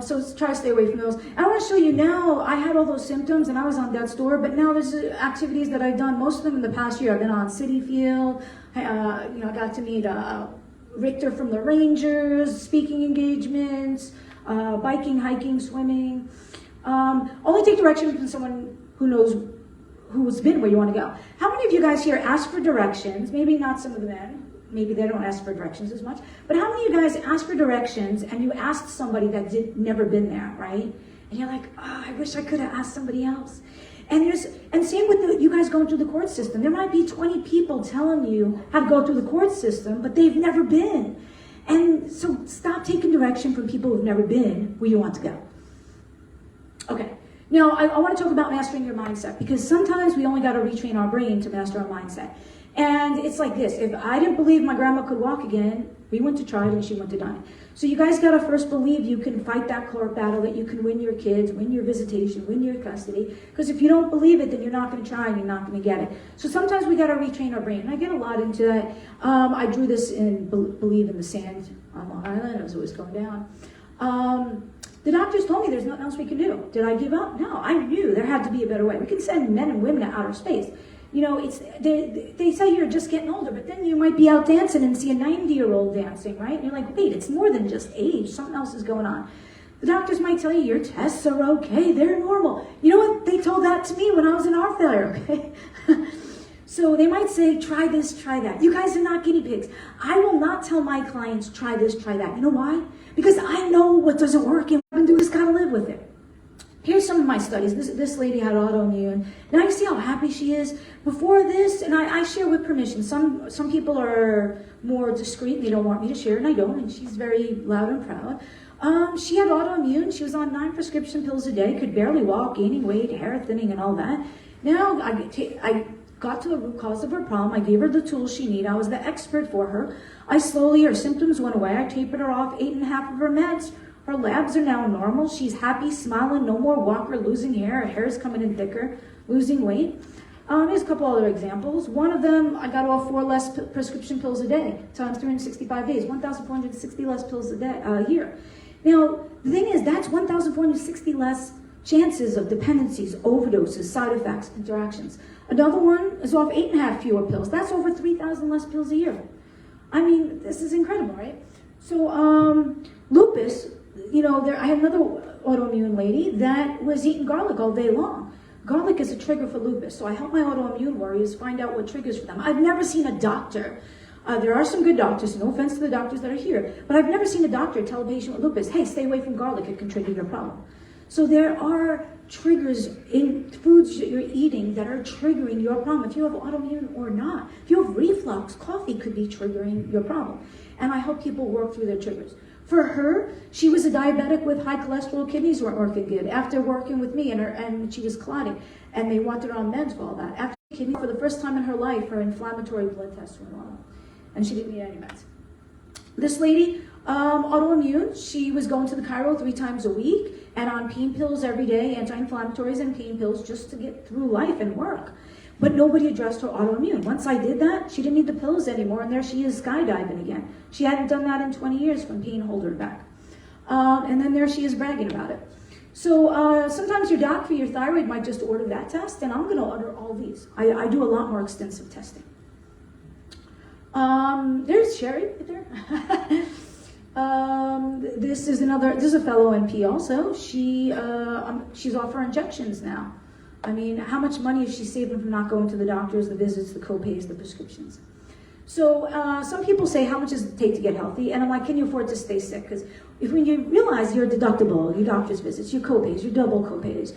Speaker 3: So try to stay away from those. I want to show you now, I had all those symptoms and I was on death's door, but now there's activities that I've done, most of them in the past year. I've been on City Field, I got to meet Richter from the Rangers, speaking engagements, biking, hiking, swimming. Only take direction from someone who knows who's been where you want to go. How many of you guys here ask for directions? Maybe not some of the men. Maybe they don't ask for directions as much. But how many of you guys ask for directions and you asked somebody that never been there, right? And you're like, oh, I wish I could have asked somebody else. And same with you guys going through the court system. There might be 20 people telling you how to go through the court system, but they've never been. And so stop taking direction from people who've never been where you want to go. Okay. Now, I want to talk about mastering your mindset, because sometimes we only got to retrain our brain to master our mindset. And it's like this. If I didn't believe my grandma could walk again, we went to try it and she went to die. So you guys got to first believe you can fight that court battle, that you can win your kids, win your visitation, win your custody. Because if you don't believe it, then you're not going to try and you're not going to get it. So sometimes we got to retrain our brain. And I get a lot into that. I drew this in Believe in the Sand on Long Island. I was always going down. The doctors told me there's nothing else we can do. Did I give up? No, I knew there had to be a better way. We can send men and women to outer space. You know, they say you're just getting older, but then you might be out dancing and see a 90-year-old dancing, right? And you're like, wait, it's more than just age. Something else is going on. The doctors might tell you your tests are okay, they're normal. You know what? They told that to me when I was in heart failure, okay? So they might say, try this, try that. You guys are not guinea pigs. I will not tell my clients, try this, try that. You know why? Because I know what doesn't work and what I do is gotta live with it. Here's some of my studies. This lady had autoimmune. Now you see how happy she is? Before this, and I share with permission. Some people are more discreet, they don't want me to share, and I don't, and she's very loud and proud. She had autoimmune. She was on 9 prescription pills a day, could barely walk, gaining weight, hair thinning, and all that. Now I got to the root cause of her problem. I gave her the tools she needed. I was the expert for her. Her symptoms went away. I tapered her off 8.5 of her meds. Her labs are now normal. She's happy, smiling, no more walker, losing hair. Her hair is coming in thicker, losing weight. Here's a couple other examples. One of them, I got off 4 less prescription pills a day, times 365 days, 1,460 less pills a year. Now, the thing is, that's 1,460 less chances of dependencies, overdoses, side effects, interactions. Another one is off 8.5 fewer pills. That's over 3,000 less pills a year. I mean, this is incredible, right? So, lupus, I had another autoimmune lady that was eating garlic all day long. Garlic is a trigger for lupus, so I help my autoimmune warriors find out what triggers for them. I've never seen a doctor. There are some good doctors, no offense to the doctors that are here, but I've never seen a doctor tell a patient with lupus, hey, stay away from garlic, it can trigger your problem. So there are triggers in foods that you're eating that are triggering your problem, if you have autoimmune or not. If you have reflux, coffee could be triggering your problem. And I help people work through their triggers. For her, she was a diabetic with high cholesterol, kidneys weren't working good. After working with me, and she was clotting, and they wanted her on meds for all that. After kidney, for the first time in her life, her inflammatory blood tests were normal, and she didn't need any meds. This lady, autoimmune, she was going to the chiro 3 times a week, and on pain pills every day, anti-inflammatories and pain pills just to get through life and work. But nobody addressed her autoimmune. Once I did that, she didn't need the pills anymore, and there she is skydiving again. She hadn't done that in 20 years when pain held her back. And then there she is bragging about it. So sometimes your doc for your thyroid might just order that test, and I'm going to order all these. I do a lot more extensive testing. There's Sherry right there. This is a fellow NP also. She's off her injections now. I mean, how much money is she saving from not going to the doctors, the visits, the co-pays, the prescriptions? So some people say, how much does it take to get healthy? And I'm like, can you afford to stay sick? Because when you realize your deductible, your doctor's visits, your co-pays, your double co-pays,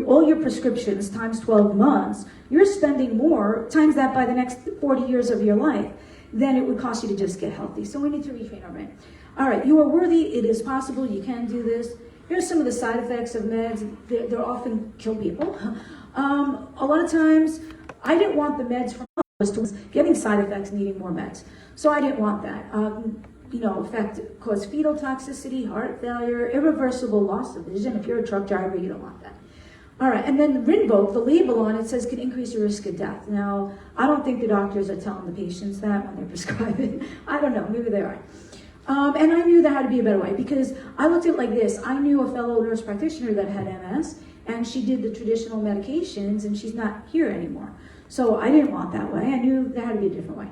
Speaker 3: all your prescriptions times 12 months, you're spending more, times that by the next 40 years of your life, than it would cost you to just get healthy. So we need to retrain our brain. All right, you are worthy. It is possible. You can do this. Here's some of the side effects of meds. They often kill people. A lot of times, I didn't want the meds from was getting side effects, needing more meds. So I didn't want that. Cause fetal toxicity, heart failure, irreversible loss of vision. If you're a truck driver, you don't want that. All right, and then Rinvoq, the label on it says can increase your risk of death. Now, I don't think the doctors are telling the patients that when they prescribe it. I don't know, maybe they are. And I knew there had to be a better way because I looked at it like this. I knew a fellow nurse practitioner that had MS, and she did the traditional medications, and she's not here anymore. So I didn't want that way. I knew there had to be a different way.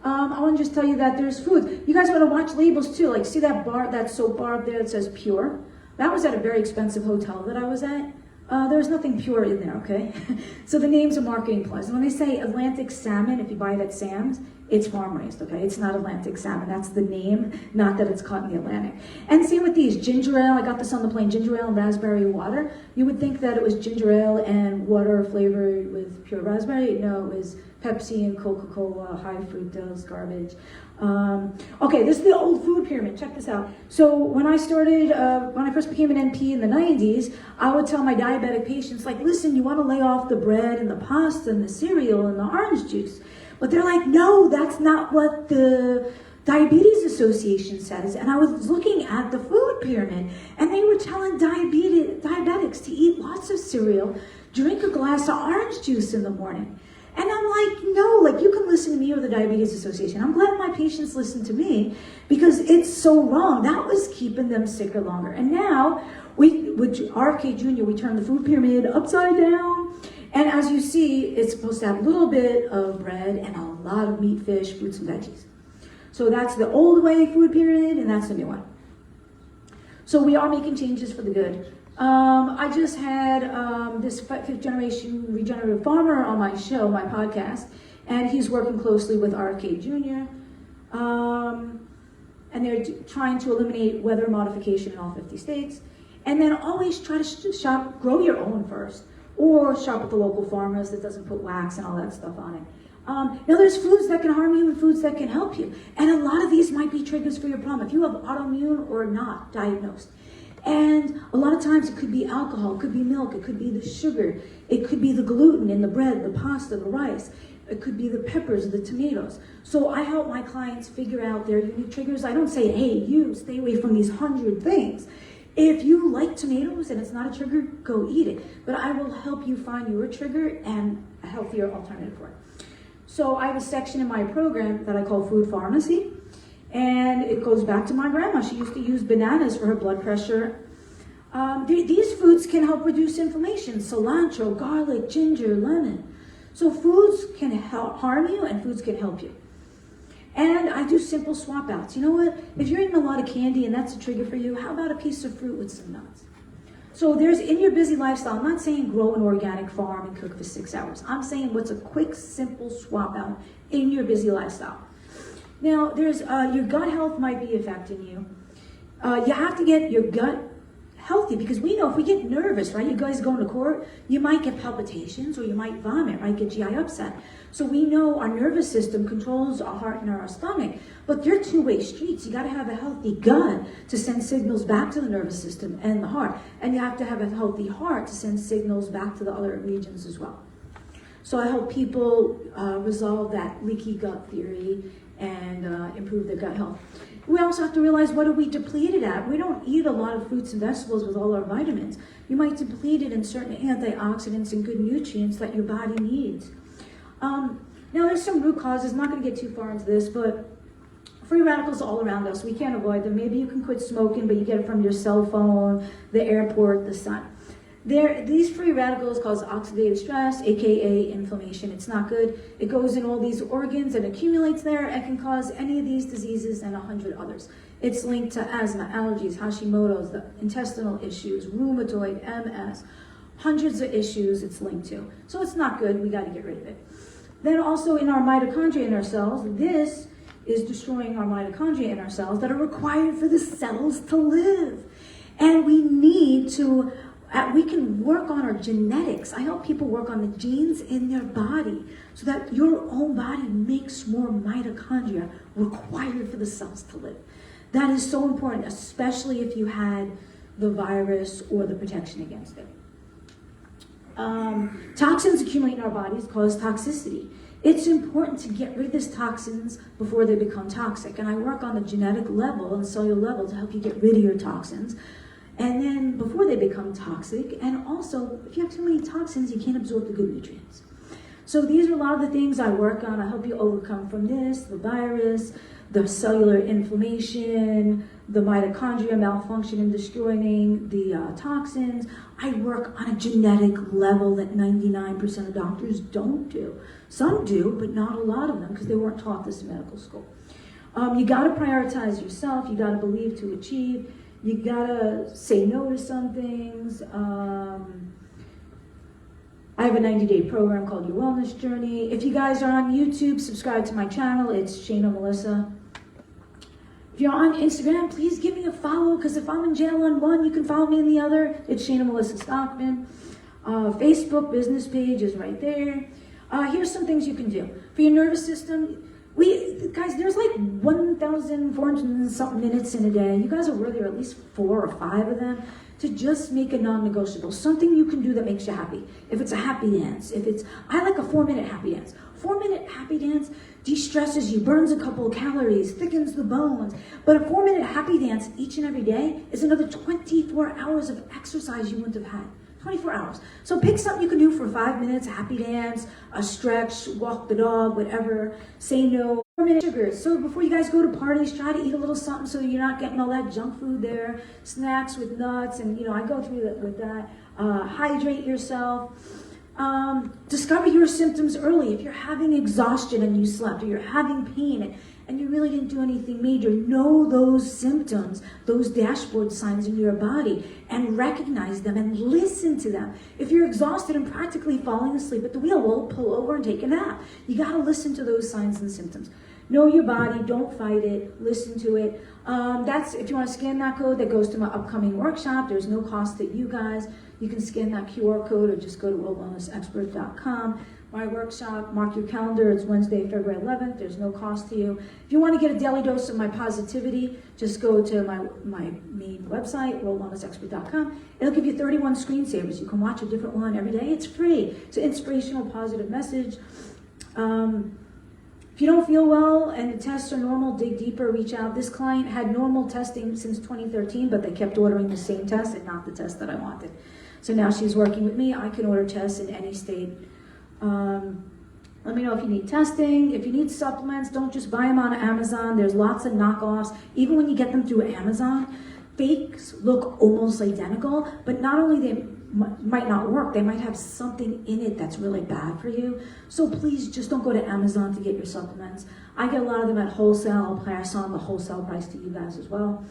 Speaker 3: I want to just tell you that there's food. You guys want to watch labels too. Like, see that soap bar up there that says pure? That was at a very expensive hotel that I was at. There was nothing pure in there, okay? So the name's a marketing plus. And when they say Atlantic salmon, if you buy it at Sam's, it's farm raised, okay? It's not Atlantic salmon. That's the name, not that it's caught in the Atlantic. And same with these, ginger ale. I got this on the plane, ginger ale and raspberry water. You would think that it was ginger ale and water flavored with pure raspberry. No, it was Pepsi and Coca-Cola, high fructose, garbage. Okay, this is the old food pyramid. Check this out. So when I first became an NP in the 90s, I would tell my diabetic patients, like, listen, you want to lay off the bread and the pasta and the cereal and the orange juice. But they're like, no, that's not what the Diabetes Association says. And I was looking at the food pyramid, and they were telling diabetics to eat lots of cereal, drink a glass of orange juice in the morning. And I'm like, no, you can listen to me or the Diabetes Association. I'm glad my patients listen to me because it's so wrong. That was keeping them sicker longer. And now, with RFK Jr., we turned the food pyramid upside down. And as you see, it's supposed to have a little bit of bread and a lot of meat, fish, fruits, and veggies. So that's the old way food pyramid, and that's the new one. So we are making changes for the good. I just had this fifth generation regenerative farmer on my show, my podcast, and he's working closely with RFK Jr. And they're trying to eliminate weather modification in all 50 states. And then always try to shop, grow your own first, or shop at the local farmers that doesn't put wax and all that stuff on it. Now there's foods that can harm you and foods that can help you. And a lot of these might be triggers for your problem. If you have autoimmune or not diagnosed. And a lot of times it could be alcohol, it could be milk, it could be the sugar, it could be the gluten in the bread, the pasta, the rice, it could be the peppers, the tomatoes. So I help my clients figure out their unique triggers. I don't say, hey, you stay away from these 100 things. If you like tomatoes and it's not a trigger, go eat it. But I will help you find your trigger and a healthier alternative for it. So I have a section in my program that I call Food Pharmacy. And it goes back to my grandma. She used to use bananas for her blood pressure. These foods can help reduce inflammation. Cilantro, garlic, ginger, lemon. So foods can harm you and foods can help you. And I do simple swap outs. You know what? If you're eating a lot of candy and that's a trigger for you, how about a piece of fruit with some nuts? So there's, in your busy lifestyle, I'm not saying grow an organic farm and cook for 6 hours. I'm saying what's a quick, simple swap out in your busy lifestyle. Now, there's your gut health might be affecting you. You have to get your gut healthy because we know if we get nervous, right? You guys going to court, you might get palpitations or you might vomit, right? Get GI upset. So we know our nervous system controls our heart and our stomach, but they're two-way streets. You got to have a healthy gut to send signals back to the nervous system and the heart, and you have to have a healthy heart to send signals back to the other regions as well. So I help people resolve that leaky gut theory and improve their gut health. We also have to realize what are we depleted at. We don't eat a lot of fruits and vegetables with all our vitamins. You might deplete it in certain antioxidants and good nutrients that your body needs. Now there's some root causes, I'm not going to get too far into this, but free radicals all around us. We can't avoid them. Maybe you can quit smoking, but you get it from your cell phone, the airport, the sun. These free radicals cause oxidative stress, aka inflammation. It's not good. It goes in all these organs and accumulates there and can cause any of these diseases and 100 others. It's linked to asthma, allergies, Hashimoto's, the intestinal issues, rheumatoid, MS, hundreds of issues it's linked to. So it's not good. We got to get rid of it. Then also in our mitochondria in our cells, this is destroying our mitochondria in our cells that are required for the cells to live. And we need to we can work on our genetics. I help people work on the genes in their body so that your own body makes more mitochondria required for the cells to live. That is so important, especially if you had the virus or the protection against it. Toxins accumulate in our bodies cause toxicity. It's important to get rid of these toxins before they become toxic. And I work on the genetic level and cellular level to help you get rid of your toxins. And then before they become toxic, and also if you have too many toxins, you can't absorb the good nutrients. So these are a lot of the things I work on. I help you overcome from this, the virus, the cellular inflammation, the mitochondria malfunction and destroying the toxins. I work on a genetic level that 99% of doctors don't do. Some do, but not a lot of them because they weren't taught this in medical school. You got to prioritize yourself. You got to believe to achieve. You gotta say no to some things. I have a 90-day program called Your Wellness Journey. If you guys are on YouTube, subscribe to my channel. It's Shana Melissa. If you're on Instagram, please give me a follow, because if I'm in jail on one, you can follow me in the other. It's Shana Melissa Stockman. Facebook business page is right there. Here's some things you can do. For your nervous system, guys, there's like 1,400 and something minutes in a day. You guys are worthy, or at least 4 or 5 of them, to just make a non-negotiable. Something you can do that makes you happy. If it's a happy dance, I like a 4-minute happy dance. 4-minute happy dance de-stresses you, burns a couple of calories, thickens the bones. But a 4-minute happy dance each and every day is another 24 hours of exercise you wouldn't have had. 24 hours. So pick something you can do for 5 minutes, a happy dance, a stretch, walk the dog, whatever, say no. 4-minute sugars. So before you guys go to parties, try to eat a little something so you're not getting all that junk food there, snacks with nuts, and I go through that with that. Hydrate yourself. Discover your symptoms early. If you're having exhaustion and you slept, or you're having pain and you really didn't do anything major, know those symptoms, those dashboard signs in your body, and recognize them and listen to them. If you're exhausted and practically falling asleep at the wheel, well, pull over and take a nap. You got to listen to those signs and symptoms. Know your body, don't fight it, listen to it. That's, if you want to scan that code, that goes to my upcoming workshop. There's no cost to you guys. You can scan that QR code or just go to worldwellnessexpert.com. My workshop, mark your calendar, it's Wednesday, February 11th. There's no cost to you. If you want to get a daily dose of my positivity, just go to my main website, worldwellnessexpert.com. It'll give you 31 screensavers. You can watch a different one every day. It's free. It's an inspirational, positive message. If you don't feel well and the tests are normal, dig deeper, reach out. This client had normal testing since 2013, but they kept ordering the same test and not the test that I wanted. So now she's working with me. I can order tests in any state. Let me know if you need testing. If you need supplements, don't just buy them on Amazon. There's lots of knockoffs. Even when you get them through Amazon, fakes look almost identical, but not only they might not work, they might have something in it that's really bad for you. So please just don't go to Amazon to get your supplements. I get a lot of them at wholesale. I'll pass on the wholesale price to you guys as well.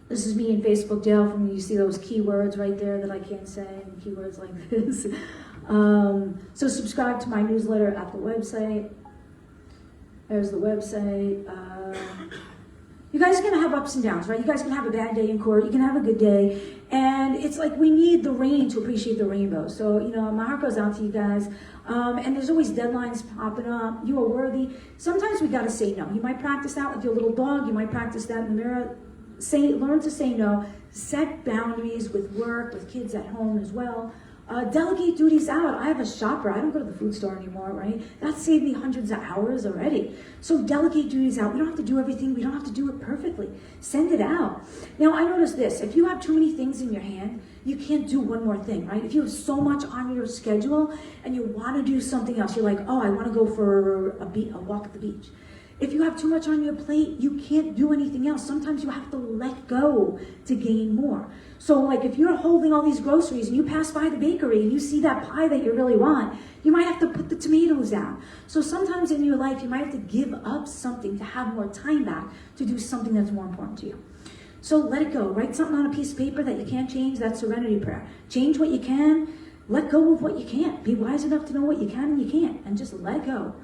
Speaker 3: This is me in Facebook jail from you see those keywords right there that I can't say, and keywords like this. So subscribe to my newsletter at the website. There's the website. You guys are going to have ups and downs, right? You guys can have a bad day in court. You can have a good day. And it's like we need the rain to appreciate the rainbow. So, my heart goes out to you guys. And there's always deadlines popping up. You are worthy. Sometimes we got to say no. You might practice that with your little dog. You might practice that in the mirror. Learn to say no. Set boundaries with work, with kids at home as well. Delegate duties out. I have a shopper. I don't go to the food store anymore, right? That saved me hundreds of hours already. So delegate duties out. We don't have to do everything. We don't have to do it perfectly. Send it out. Now, I noticed this. If you have too many things in your hand, you can't do one more thing, right? If you have so much on your schedule and you want to do something else, you're like, oh, I want to go for a walk at the beach. If you have too much on your plate, you can't do anything else. Sometimes you have to let go to gain more. So like if you're holding all these groceries and you pass by the bakery and you see that pie that you really want, you might have to put the tomatoes down. So sometimes in your life, you might have to give up something to have more time back to do something that's more important to you. So let it go. Write something on a piece of paper that you can't change. That's serenity prayer. Change what you can. Let go of what you can't. Be wise enough to know what you can and you can't. And just let go.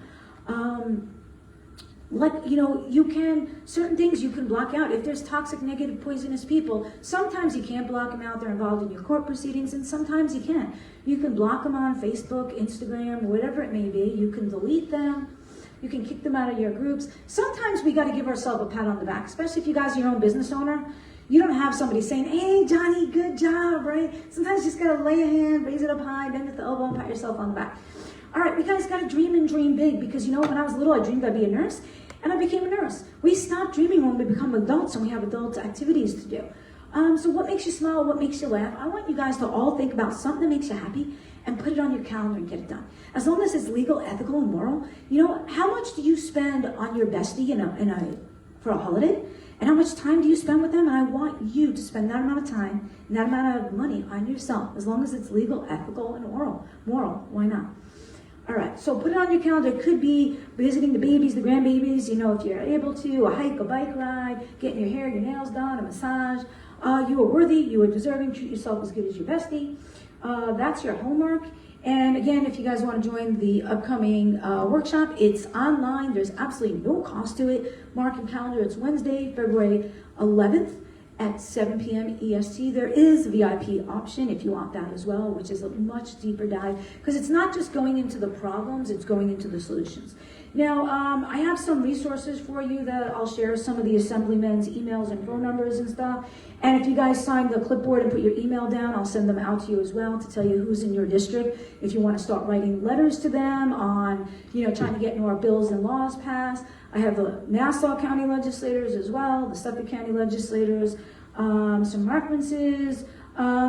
Speaker 3: Certain things you can block out. If there's toxic, negative, poisonous people, sometimes you can't block them out. They're involved in your court proceedings, and sometimes you can. You can block them on Facebook, Instagram, whatever it may be. You can delete them. You can kick them out of your groups. Sometimes we got to give ourselves a pat on the back, especially if you guys are your own business owner. You don't have somebody saying, hey, Johnny, good job, right? Sometimes you just got to lay a hand, raise it up high, bend at the elbow, and pat yourself on the back. All right, we guys got to dream and dream big because, when I was little, I dreamed I'd be a nurse, and I became a nurse. We stop dreaming when we become adults and we have adult activities to do. So what makes you smile? What makes you laugh? I want you guys to all think about something that makes you happy and put it on your calendar and get it done. As long as it's legal, ethical, and moral. How much do you spend on your bestie for a holiday? And how much time do you spend with them? And I want you to spend that amount of time and that amount of money on yourself, as long as it's legal, ethical, and moral. Why not? All right, so put it on your calendar. It could be visiting the babies, the grandbabies, if you're able to, a hike, a bike ride, getting your hair, your nails done, a massage. You are worthy, you are deserving, treat yourself as good as your bestie. That's your homework. And again, if you guys want to join the upcoming workshop, it's online. There's absolutely no cost to it. Mark your calendar. It's Wednesday, February 11th. At 7 p.m. EST. There is a VIP option if you want that as well, which is a much deeper dive, because it's not just going into the problems, it's going into the solutions. Now, I have some resources for you that I'll share, some of the assemblymen's emails and phone numbers and stuff. And if you guys sign the clipboard and put your email down, I'll send them out to you as well to tell you who's in your district. If you want to start writing letters to them on, trying to get more bills and laws passed. I have the Nassau County legislators as well, the Suffolk County legislators, some references,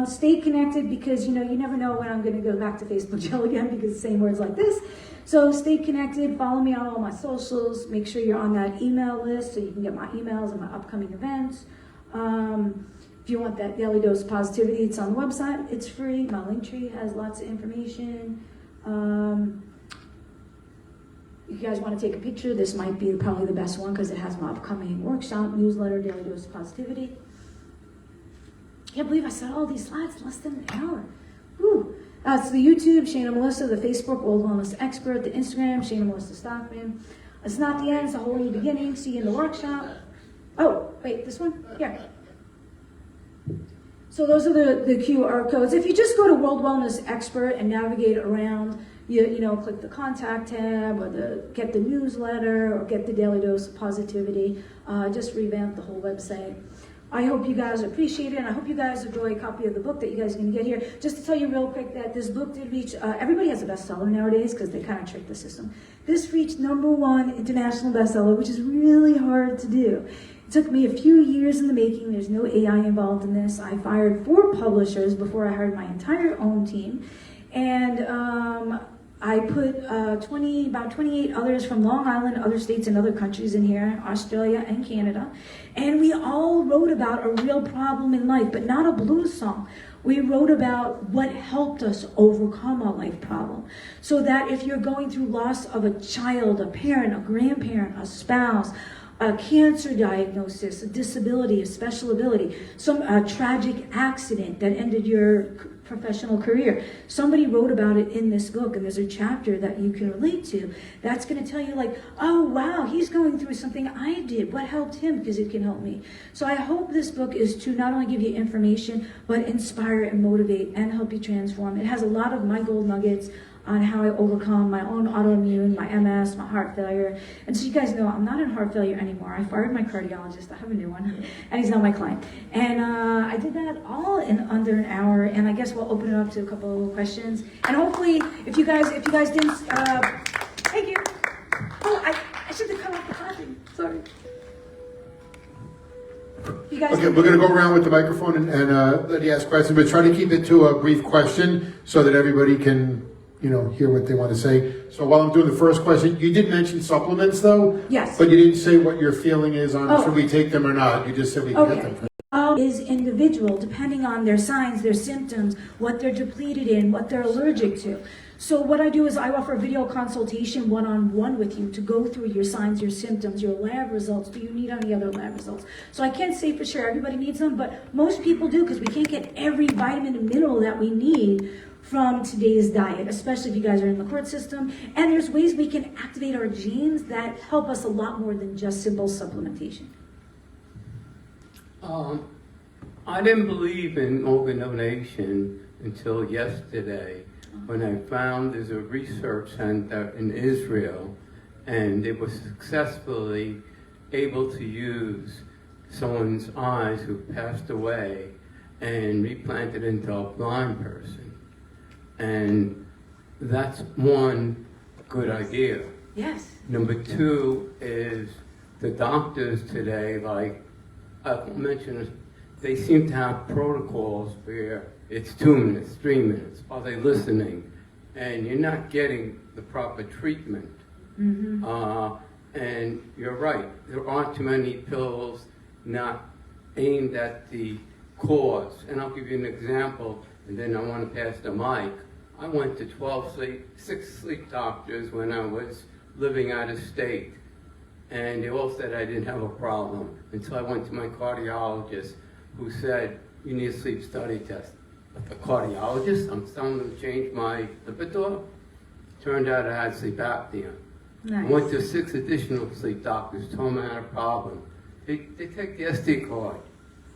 Speaker 3: stay connected because, you never know when I'm going to go back to Facebook jail again because the same words like this. So stay connected, follow me on all my socials, make sure you're on that email list so you can get my emails and my upcoming events. If If you want that daily dose of positivity, it's on the website. It's free. My Linktree has lots of information. If you guys want to take a picture, this might be probably the best one because it has my upcoming workshop, newsletter, daily dose of positivity. Can't believe I said all these slides in less than an hour. Whew. It's the YouTube, Shana Melissa, the Facebook, Old Wellness Expert, the Instagram, Shana Melissa Stockman. It's not the end, it's a whole new beginning. See you in the workshop. Oh, wait, this one? Here. So those are the QR codes. If you just go to World Wellness Expert and navigate around, you know, click the contact tab or get the newsletter or get the daily dose of positivity. Just revamp the whole website. I hope you guys appreciate it, and I hope you guys enjoy a copy of the book that you guys are going to get here. Just to tell you real quick that this book did reach, everybody has a bestseller nowadays because they kind of trick the system. This reached #1 international bestseller, which is really hard to do. It took me a few years in the making. There's no AI involved in this. I fired 4 publishers before I hired my entire own team. And I put about 28 others from Long Island, other states and other countries in here, Australia and Canada. And we all wrote about a real problem in life, but not a blues song. We wrote about what helped us overcome a life problem. So that if you're going through loss of a child, a parent, a grandparent, a spouse, a cancer diagnosis, a disability, a special ability, some tragic accident that ended your professional career. Somebody wrote about it in this book, and there's a chapter that you can relate to. That's going to tell you like, oh wow, he's going through something I did. What helped him? Because it can help me. So I hope this book is to not only give you information, but inspire and motivate and help you transform. It has a lot of my gold nuggets on how I overcome my own autoimmune, my MS, my heart failure. And so you guys know I'm not in heart failure anymore. I fired my cardiologist. I have a new one, and he's not my client. And I did that all in under an hour. And I guess we'll open it up to a couple of questions. And hopefully, if you guys didn't, thank you. Oh, I should have cut off the clapping. Sorry. You guys.
Speaker 1: Okay, we're going to go around with the microphone and let you ask questions, but try to keep it to a brief question so that everybody can, you know, hear what they want to say. So while I'm doing the first question, you did mention supplements though?
Speaker 3: Yes.
Speaker 1: But you didn't say what your feeling is on should we take them or not. You just said we can get them.
Speaker 3: Is individual depending on their signs, their symptoms, what they're depleted in, what they're allergic to. So what I do is I offer a video consultation one-on-one with you to go through your signs, your symptoms, your lab results. Do you need any other lab results? So I can't say for sure everybody needs them, but most people do because we can't get every vitamin and mineral that we need from today's diet, especially if you guys are in the court system. And there's ways we can activate our genes that help us a lot more than just simple supplementation.
Speaker 4: I didn't believe in organ donation until yesterday when I found there's a research center in Israel and it was successfully able to use someone's eyes who passed away and replant it into a blind person. And that's one good idea.
Speaker 3: Yes.
Speaker 4: Number 2 is the doctors today, like I mentioned, they seem to have protocols where it's 2 minutes, 3 minutes. Are they listening? And you're not getting the proper treatment.
Speaker 3: Mm-hmm.
Speaker 4: And you're right, there aren't too many pills not aimed at the cause. And I'll give you an example, and then I want to pass the mic. I went to 6 sleep doctors when I was living out of state. And they all said I didn't have a problem until I went to my cardiologist who said, you need a sleep study test. But the cardiologist, I'm telling them to change my Lipitor. Turned out I had sleep apnea.
Speaker 3: Nice.
Speaker 4: I went to 6 additional sleep doctors, told them I had a problem. They take the SD card.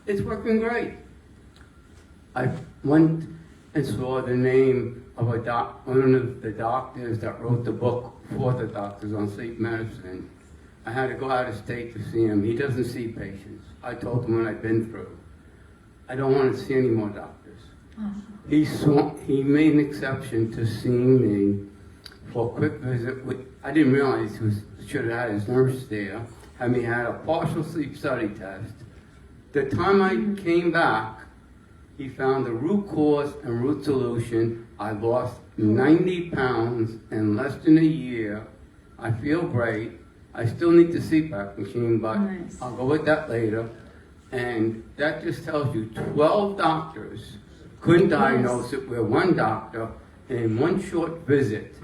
Speaker 4: It's working great. I went and saw the name of one of the doctors that wrote the book for the doctors on sleep medicine. I had to go out of state to see him. He doesn't see patients. I told him what I've been through. I don't want to see any more doctors.
Speaker 3: Oh.
Speaker 4: He made an exception to seeing me for a quick visit. I didn't realize he should have had his nurse there. Had me had a partial sleep study test. The time I came back, he found the root cause and root solution. I lost 90 pounds in less than a year. I feel great. I still need the CPAP machine, but
Speaker 3: Nice.
Speaker 4: I'll go with that later. And that just tells you 12 doctors couldn't diagnose it with one doctor in one short visit.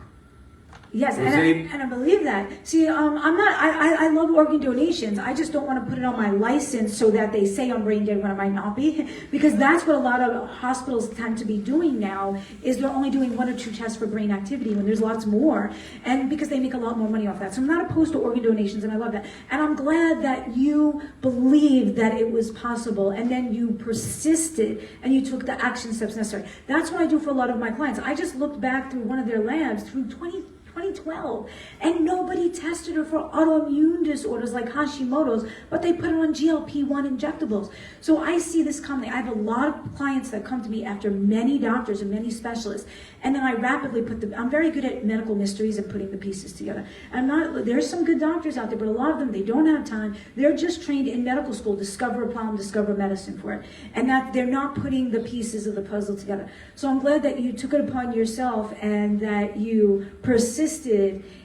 Speaker 3: Yes,
Speaker 4: Was they-
Speaker 3: and I believe that. See, I love organ donations. I just don't want to put it on my license so that they say I'm brain dead when I might not be. Because that's what a lot of hospitals tend to be doing now, is they're only doing 1 or 2 tests for brain activity when there's lots more. And because they make a lot more money off that. So I'm not opposed to organ donations, and I love that. And I'm glad that you believed that it was possible, and then you persisted, and you took the action steps necessary. That's what I do for a lot of my clients. I just looked back through one of their labs through 2012, and nobody tested her for autoimmune disorders like Hashimoto's, but they put her on GLP-1 injectables. So I see this coming. I have a lot of clients that come to me after many doctors and many specialists, and then I rapidly I'm very good at medical mysteries and putting the pieces together. There's some good doctors out there, but a lot of them, they don't have time. They're just trained in medical school, discover a problem, discover medicine for it, and that they're not putting the pieces of the puzzle together. So I'm glad that you took it upon yourself and that you persisted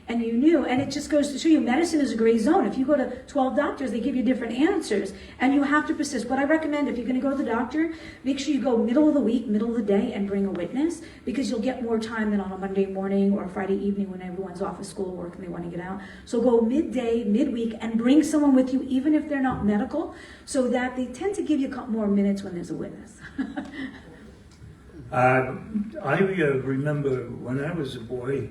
Speaker 3: and you knew, and it just goes to show you medicine is a gray zone. If you go to 12 doctors, they give you different answers, and you have to persist. What I recommend, if you're going to go to the doctor, make sure you go middle of the week, middle of the day, and bring a witness, because you'll get more time than on a Monday morning or a Friday evening when everyone's off of school or work and they want to get out. So go midday, midweek, and bring someone with you, even if they're not medical, so that they tend to give you a couple more minutes when there's a witness.
Speaker 5: I remember when I was a boy,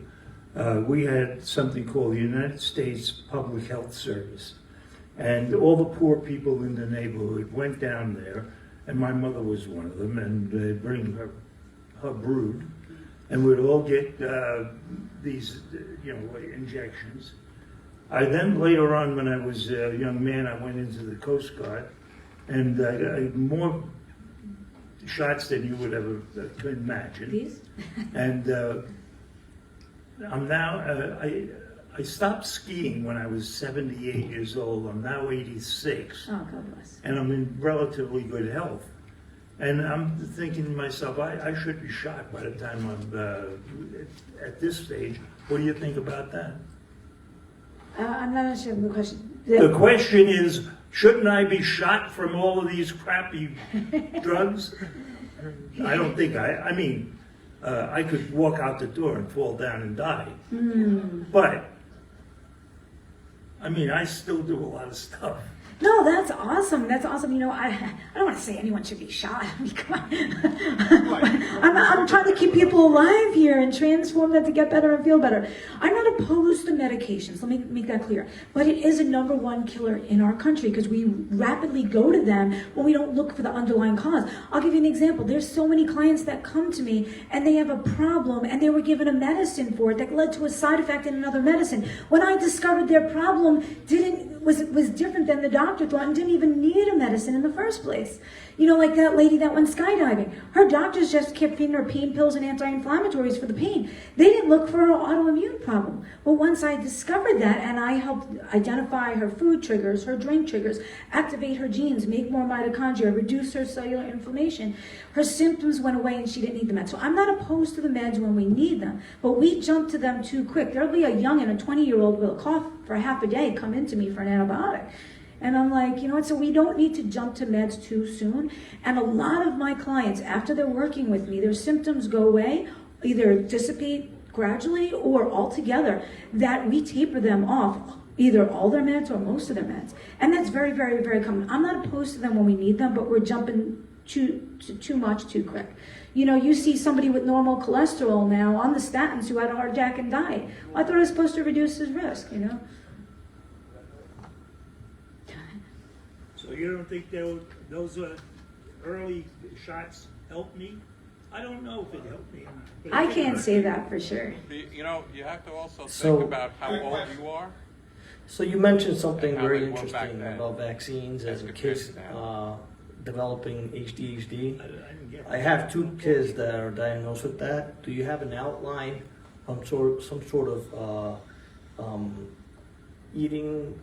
Speaker 5: we had something called the United States Public Health Service. And all the poor people in the neighborhood went down there, and my mother was one of them, and they'd bring her brood, and we'd all get these, injections. I then, later on, when I was a young man, I went into the Coast Guard, and I got more shots than you would ever could imagine.
Speaker 3: These?
Speaker 5: And I'm now, I stopped skiing when I was 78 years old. I'm now 86.
Speaker 3: Oh, God bless.
Speaker 5: And I'm in relatively good health. And I'm thinking to myself, I should be shot by the time I'm at this stage. What do you think about that?
Speaker 3: I'm not understanding the question.
Speaker 5: The question is, shouldn't I be shot from all of these crappy drugs? I don't think I could walk out the door and fall down and die. But, I still do a lot of stuff.
Speaker 3: No, that's awesome. That's awesome. I don't want to say anyone should be shot. Come on. I'm trying to keep people alive here and transform them to get better and feel better. I'm not opposed to medications. Let me make that clear. But it is a #1 killer in our country because we rapidly go to them when we don't look for the underlying cause. I'll give you an example. There's so many clients that come to me and they have a problem and they were given a medicine for it that led to a side effect in another medicine. When I discovered their problem was different than the doctor thought and didn't even need a medicine in the first place. Like that lady that went skydiving. Her doctors just kept feeding her pain pills and anti-inflammatories for the pain. They didn't look for her autoimmune problem. But once I discovered that and I helped identify her food triggers, her drink triggers, activate her genes, make more mitochondria, reduce her cellular inflammation, her symptoms went away and she didn't need the meds. So I'm not opposed to the meds when we need them, but we jump to them too quick. There'll be a young and a 20-year-old with a cough for half a day come into me for an antibiotic. And I'm like, so we don't need to jump to meds too soon. And a lot of my clients, after they're working with me, their symptoms go away, either dissipate gradually or altogether, that we taper them off, either all their meds or most of their meds. And that's very, very, very common. I'm not opposed to them when we need them, but we're jumping too much too quick. You see somebody with normal cholesterol now on the statins who had a heart attack and died. Well, I thought it was supposed to reduce his risk,
Speaker 5: So you don't think those early shots helped me? I don't know if it helped me. But
Speaker 3: I can't say that for sure.
Speaker 6: You have to also
Speaker 7: So-
Speaker 6: think about how old you are.
Speaker 7: So you mentioned something
Speaker 6: And how
Speaker 7: very
Speaker 6: they were back
Speaker 7: interesting
Speaker 6: then
Speaker 7: about vaccines
Speaker 6: as
Speaker 7: and
Speaker 6: compared
Speaker 7: kids
Speaker 6: to now.
Speaker 7: developing ADHD.
Speaker 5: I didn't get
Speaker 7: I have 2 kids that are diagnosed with that. Do you have an outline, some sort of eating?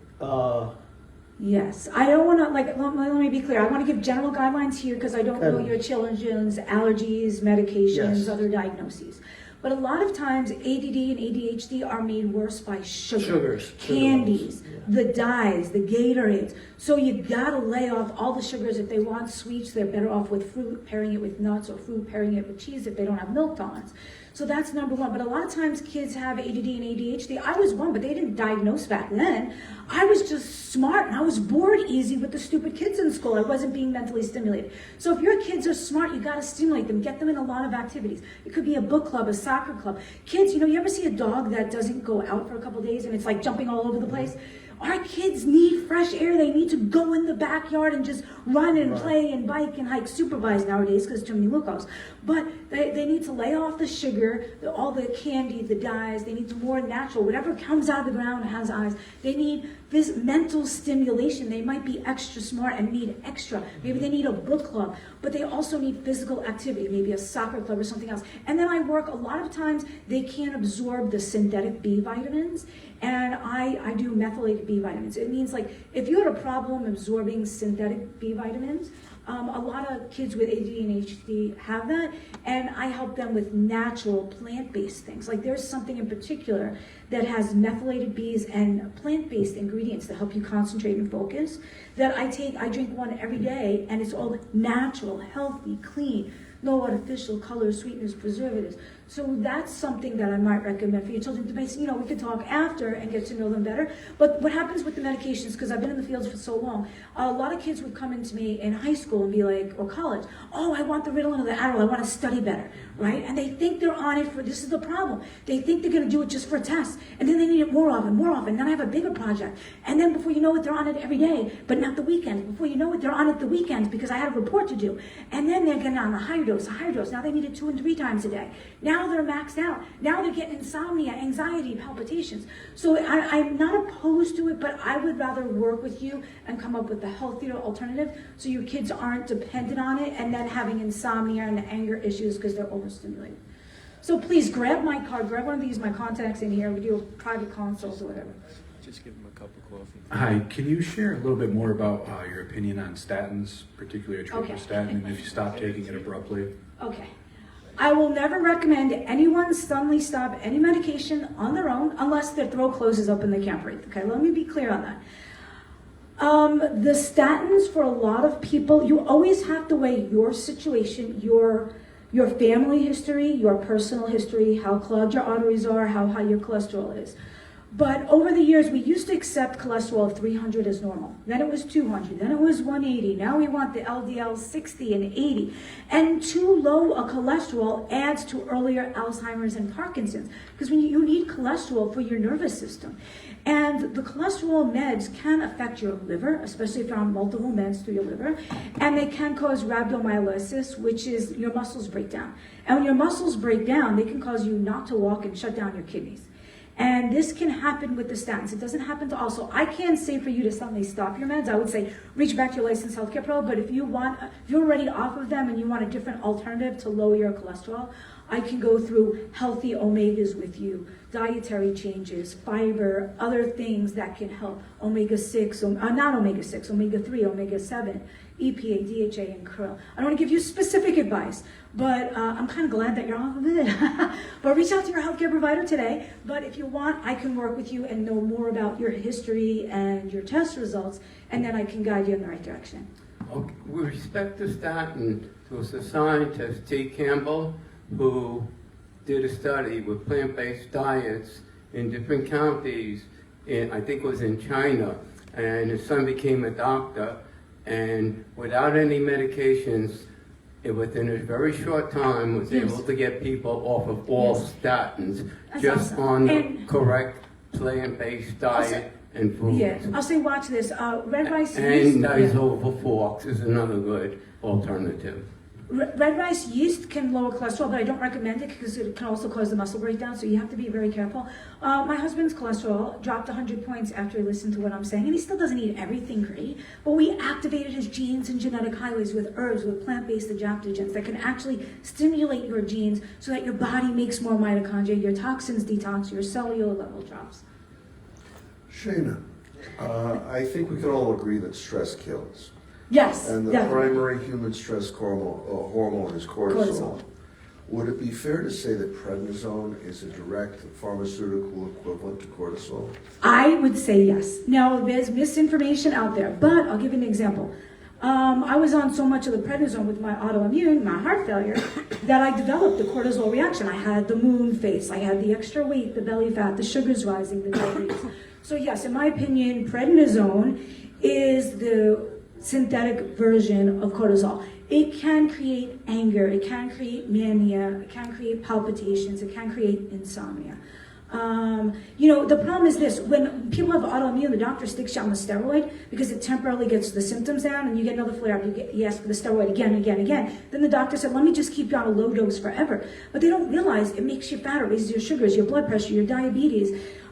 Speaker 3: Yes, I don't want to, let me be clear. I want to give general guidelines here because I don't know
Speaker 7: Okay.
Speaker 3: your children's allergies, medications,
Speaker 7: Yes.
Speaker 3: other diagnoses. But a lot of times ADD and ADHD are made worse by
Speaker 7: Sugars,
Speaker 3: candies,
Speaker 7: sugar loads,
Speaker 3: the dyes, the Gatorades. So you gotta lay off all the sugars. If they want sweets, they're better off with fruit, pairing it with nuts, or fruit pairing it with cheese if they don't have milk tolerance. So that's number one. But a lot of times kids have ADD and ADHD. I was one, but they didn't diagnose back then. I was just smart and I was bored easy with the stupid kids in school. I wasn't being mentally stimulated. So if your kids are smart, you gotta stimulate them, get them in a lot of activities. It could be a book club, a soccer club. Kids, you ever see a dog that doesn't go out for a couple days and it's like jumping all over the place? Our kids need fresh air. They need to go in the backyard and just run and play and bike and hike, supervised nowadays because too many glucose. But they need to lay off the sugar, all the candy, the dyes. They need more natural. Whatever comes out of the ground has eyes. They need this mental stimulation. They might be extra smart and need extra. Maybe they need a book club, but they also need physical activity, maybe a soccer club or something else. And then I work, a lot of times they can't absorb the synthetic B vitamins. And I do methylated B vitamins. It means like if you had a problem absorbing synthetic B vitamins, a lot of kids with ADD and ADHD have that, and I help them with natural plant-based things. Like there's something in particular that has methylated Bs and plant-based ingredients that help you concentrate and focus that I drink one every day, and it's all natural, healthy, clean, no artificial colors, sweeteners, preservatives. So that's something that I might recommend for your children to basically, we could talk after and get to know them better. But what happens with the medications, because I've been in the field for so long, a lot of kids would come into me in high school and be like, or college, oh, I want the Ritalin or the Adderall, I want to study better, right? And they think they're on it this is the problem. They think they're going to do it just for a test, and then they need it more often. Then I have a bigger project. And then before you know it, they're on it every day, but not the weekends. Before you know it, they're on it the weekends because I had a report to do. And then they're getting on a higher dose. Now they need it 2 and 3 times a day. Now they're maxed out. Now they're getting insomnia, anxiety, palpitations. So I'm not opposed to it, but I would rather work with you and come up with a healthier alternative so your kids aren't dependent on it and then having insomnia and anger issues because they're overstimulated. So please grab my card, grab one of these, my contacts in here. We do a private consult or whatever.
Speaker 6: Just give him a cup of coffee.
Speaker 8: Hi, can you share a little bit more about your opinion on statins, particularly atorvastatin, and if you stop taking it abruptly?
Speaker 3: Okay. I will never recommend anyone suddenly stop any medication on their own unless their throat closes up and they can't breathe. Okay, let me be clear on that. The statins, for a lot of people, you always have to weigh your situation, your family history, your personal history, how clogged your arteries are, how high your cholesterol is. But over the years, we used to accept cholesterol of 300 as normal. Then it was 200. Then it was 180. Now we want the LDL 60 and 80. And too low a cholesterol adds to earlier Alzheimer's and Parkinson's because you need cholesterol for your nervous system. And the cholesterol meds can affect your liver, especially if you're on multiple meds through your liver. And they can cause rhabdomyolysis, which is your muscles break down. And when your muscles break down, they can cause you not to walk and shut down your kidneys. And this can happen with the statins. It doesn't happen to all. So I can't say for you to suddenly stop your meds. I would say reach back to your licensed healthcare pro. But if you're already off of them and you want a different alternative to lower your cholesterol, I can go through healthy omegas with you, dietary changes, fiber, other things that can help. Omega-6, not omega-6, omega-3, omega-7, EPA, DHA, and krill. I don't want to give you specific advice, but I'm kind of glad that you're off of it. But reach out to your healthcare provider today. But if you want, I can work with you and know more about your history and your test results, and then I can guide you in the right direction.
Speaker 4: Okay. With respect to statin, there was a scientist, T. Campbell, who did a study with plant-based diets in different counties, I think it was in China, and his son became a doctor, and without any medications, within a very short time, was able to get people off of all statins,
Speaker 3: That's
Speaker 4: just
Speaker 3: awesome.
Speaker 4: on the
Speaker 3: And
Speaker 4: correct plant-based diet and food.
Speaker 3: Yeah, I'll say watch this. Red rice
Speaker 4: And
Speaker 3: yeast.
Speaker 4: nice over forks is another good alternative.
Speaker 3: Red rice yeast can lower cholesterol, but I don't recommend it because it can also cause the muscle breakdown, so you have to be very careful. My husband's cholesterol dropped 100 points after he listened to what I'm saying, and he still doesn't eat everything great, but we activated his genes and genetic highways with herbs, with plant-based adaptogens that can actually stimulate your genes so that your body makes more mitochondria, your toxins detox, your cellular level drops.
Speaker 9: Shana, I think we can all agree that stress kills.
Speaker 3: Yes,
Speaker 9: And the
Speaker 3: definitely.
Speaker 9: primary human stress hormone is cortisol.
Speaker 3: Cortisol.
Speaker 9: Would it be fair to say that prednisone is a direct pharmaceutical equivalent to cortisol?
Speaker 3: I would say yes. Now, there's misinformation out there, but I'll give you an example. I was on so much of the prednisone with my autoimmune, my heart failure, that I developed the cortisol reaction. I had the moon face, I had the extra weight, the belly fat, the sugars rising, the diabetes. So yes, in my opinion, prednisone is the synthetic version of cortisol. It can create anger, it can create mania, it can create palpitations, it can create insomnia. The problem is this: when people have autoimmune, the doctor sticks you on the steroid because it temporarily gets the symptoms down, and you get another flare up. You ask for the steroid again, again, again. Then the doctor said, "Let me just keep you on a low dose forever." But they don't realize it makes you fatter, raises your sugars, your blood pressure, your diabetes.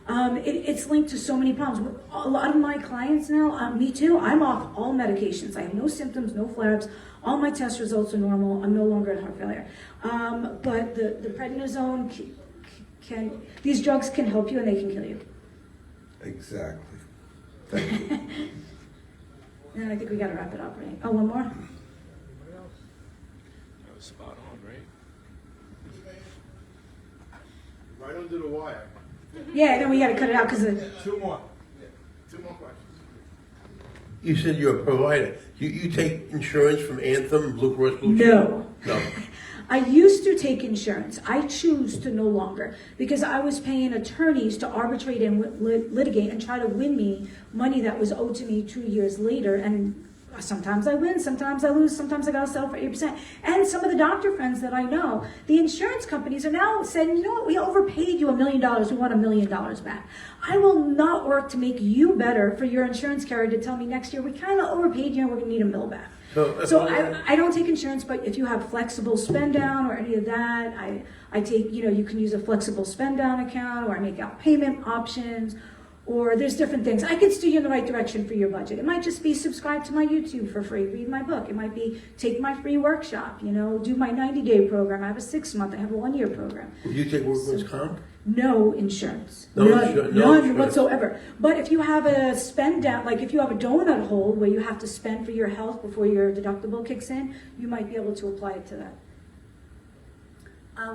Speaker 3: It's linked to so many problems. A lot of my clients now, me too, I'm off all medications. I have no symptoms, no flare-ups. All my test results are normal. I'm no longer at heart failure. But the prednisone these drugs can help you and they can kill you.
Speaker 9: Exactly. Thank you.
Speaker 3: And I think we got to wrap it up, right? Oh, one more?
Speaker 6: That was spot on, right?
Speaker 2: Right under the wire.
Speaker 3: Yeah, then we got to cut it out because
Speaker 2: Two more. Two more questions.
Speaker 10: You said you're a provider. You take insurance from Anthem, Blue Cross Blue Shield?
Speaker 3: No.
Speaker 10: No.
Speaker 3: I used to take insurance. I choose to no longer because I was paying attorneys to arbitrate and litigate and try to win me money that was owed to me 2 years later. And sometimes I win, sometimes I lose, sometimes I got to settle for 8%. And some of the doctor friends that I know, the insurance companies are now saying, you know what, we overpaid you $1 million. We want $1 million back. I will not work to make you better for your insurance carrier to tell me next year, we kind of overpaid you and we're going to need a mill back. So I don't take insurance, but if you have flexible spend down or any of that, I take, you can use a flexible spend down account, or I make out payment options, or there's different things. I can steer you in the right direction for your budget. It might just be subscribe to my YouTube for free, read my book. It might be take my free workshop, do my 90-day program. I have a 6-month, I have a 1-year program.
Speaker 10: Do you take workman's comp?
Speaker 3: No insurance.
Speaker 10: No
Speaker 3: None,
Speaker 10: insurance.
Speaker 3: none whatsoever. But if you have a spend down, like if you have a donut hole where you have to spend for your health before your deductible kicks in, you might be able to apply it to that.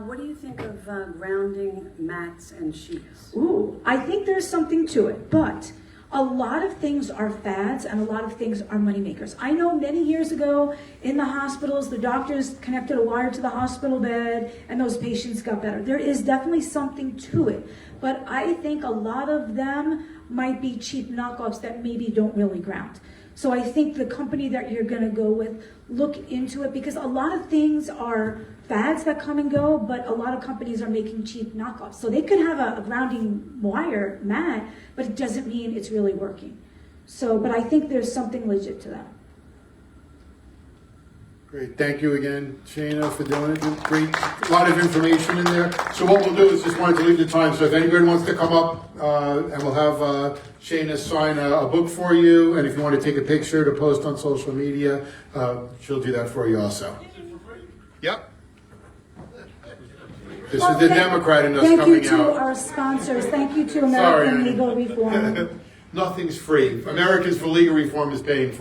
Speaker 11: What do you think of grounding mats and sheets?
Speaker 3: Ooh, I think there's something to it, but a lot of things are fads and a lot of things are moneymakers. I know many years ago in the hospitals, the doctors connected a wire to the hospital bed and those patients got better. There is definitely something to it, but I think a lot of them might be cheap knockoffs that maybe don't really ground. So I think the company that you're going to go with, look into it, because a lot of things are fads that come and go, but a lot of companies are making cheap knockoffs. So they could have a grounding wire mat, but it doesn't mean it's really working. So, but I think there's something legit to that.
Speaker 1: Great, thank you again, Shana, for doing it. Great, a lot of information in there. So what we'll do is just wanted to leave the time, so if anybody wants to come up, and we'll have Shana sign a book for you, and if you want to take a picture to post on social media, she'll do that for you also. Yep. This is the Democrat in us coming out.
Speaker 3: Thank you to our sponsors. Thank you to American
Speaker 1: Sorry.
Speaker 3: Legal Reform.
Speaker 1: Nothing's free. Americans for Legal Reform is paying for it.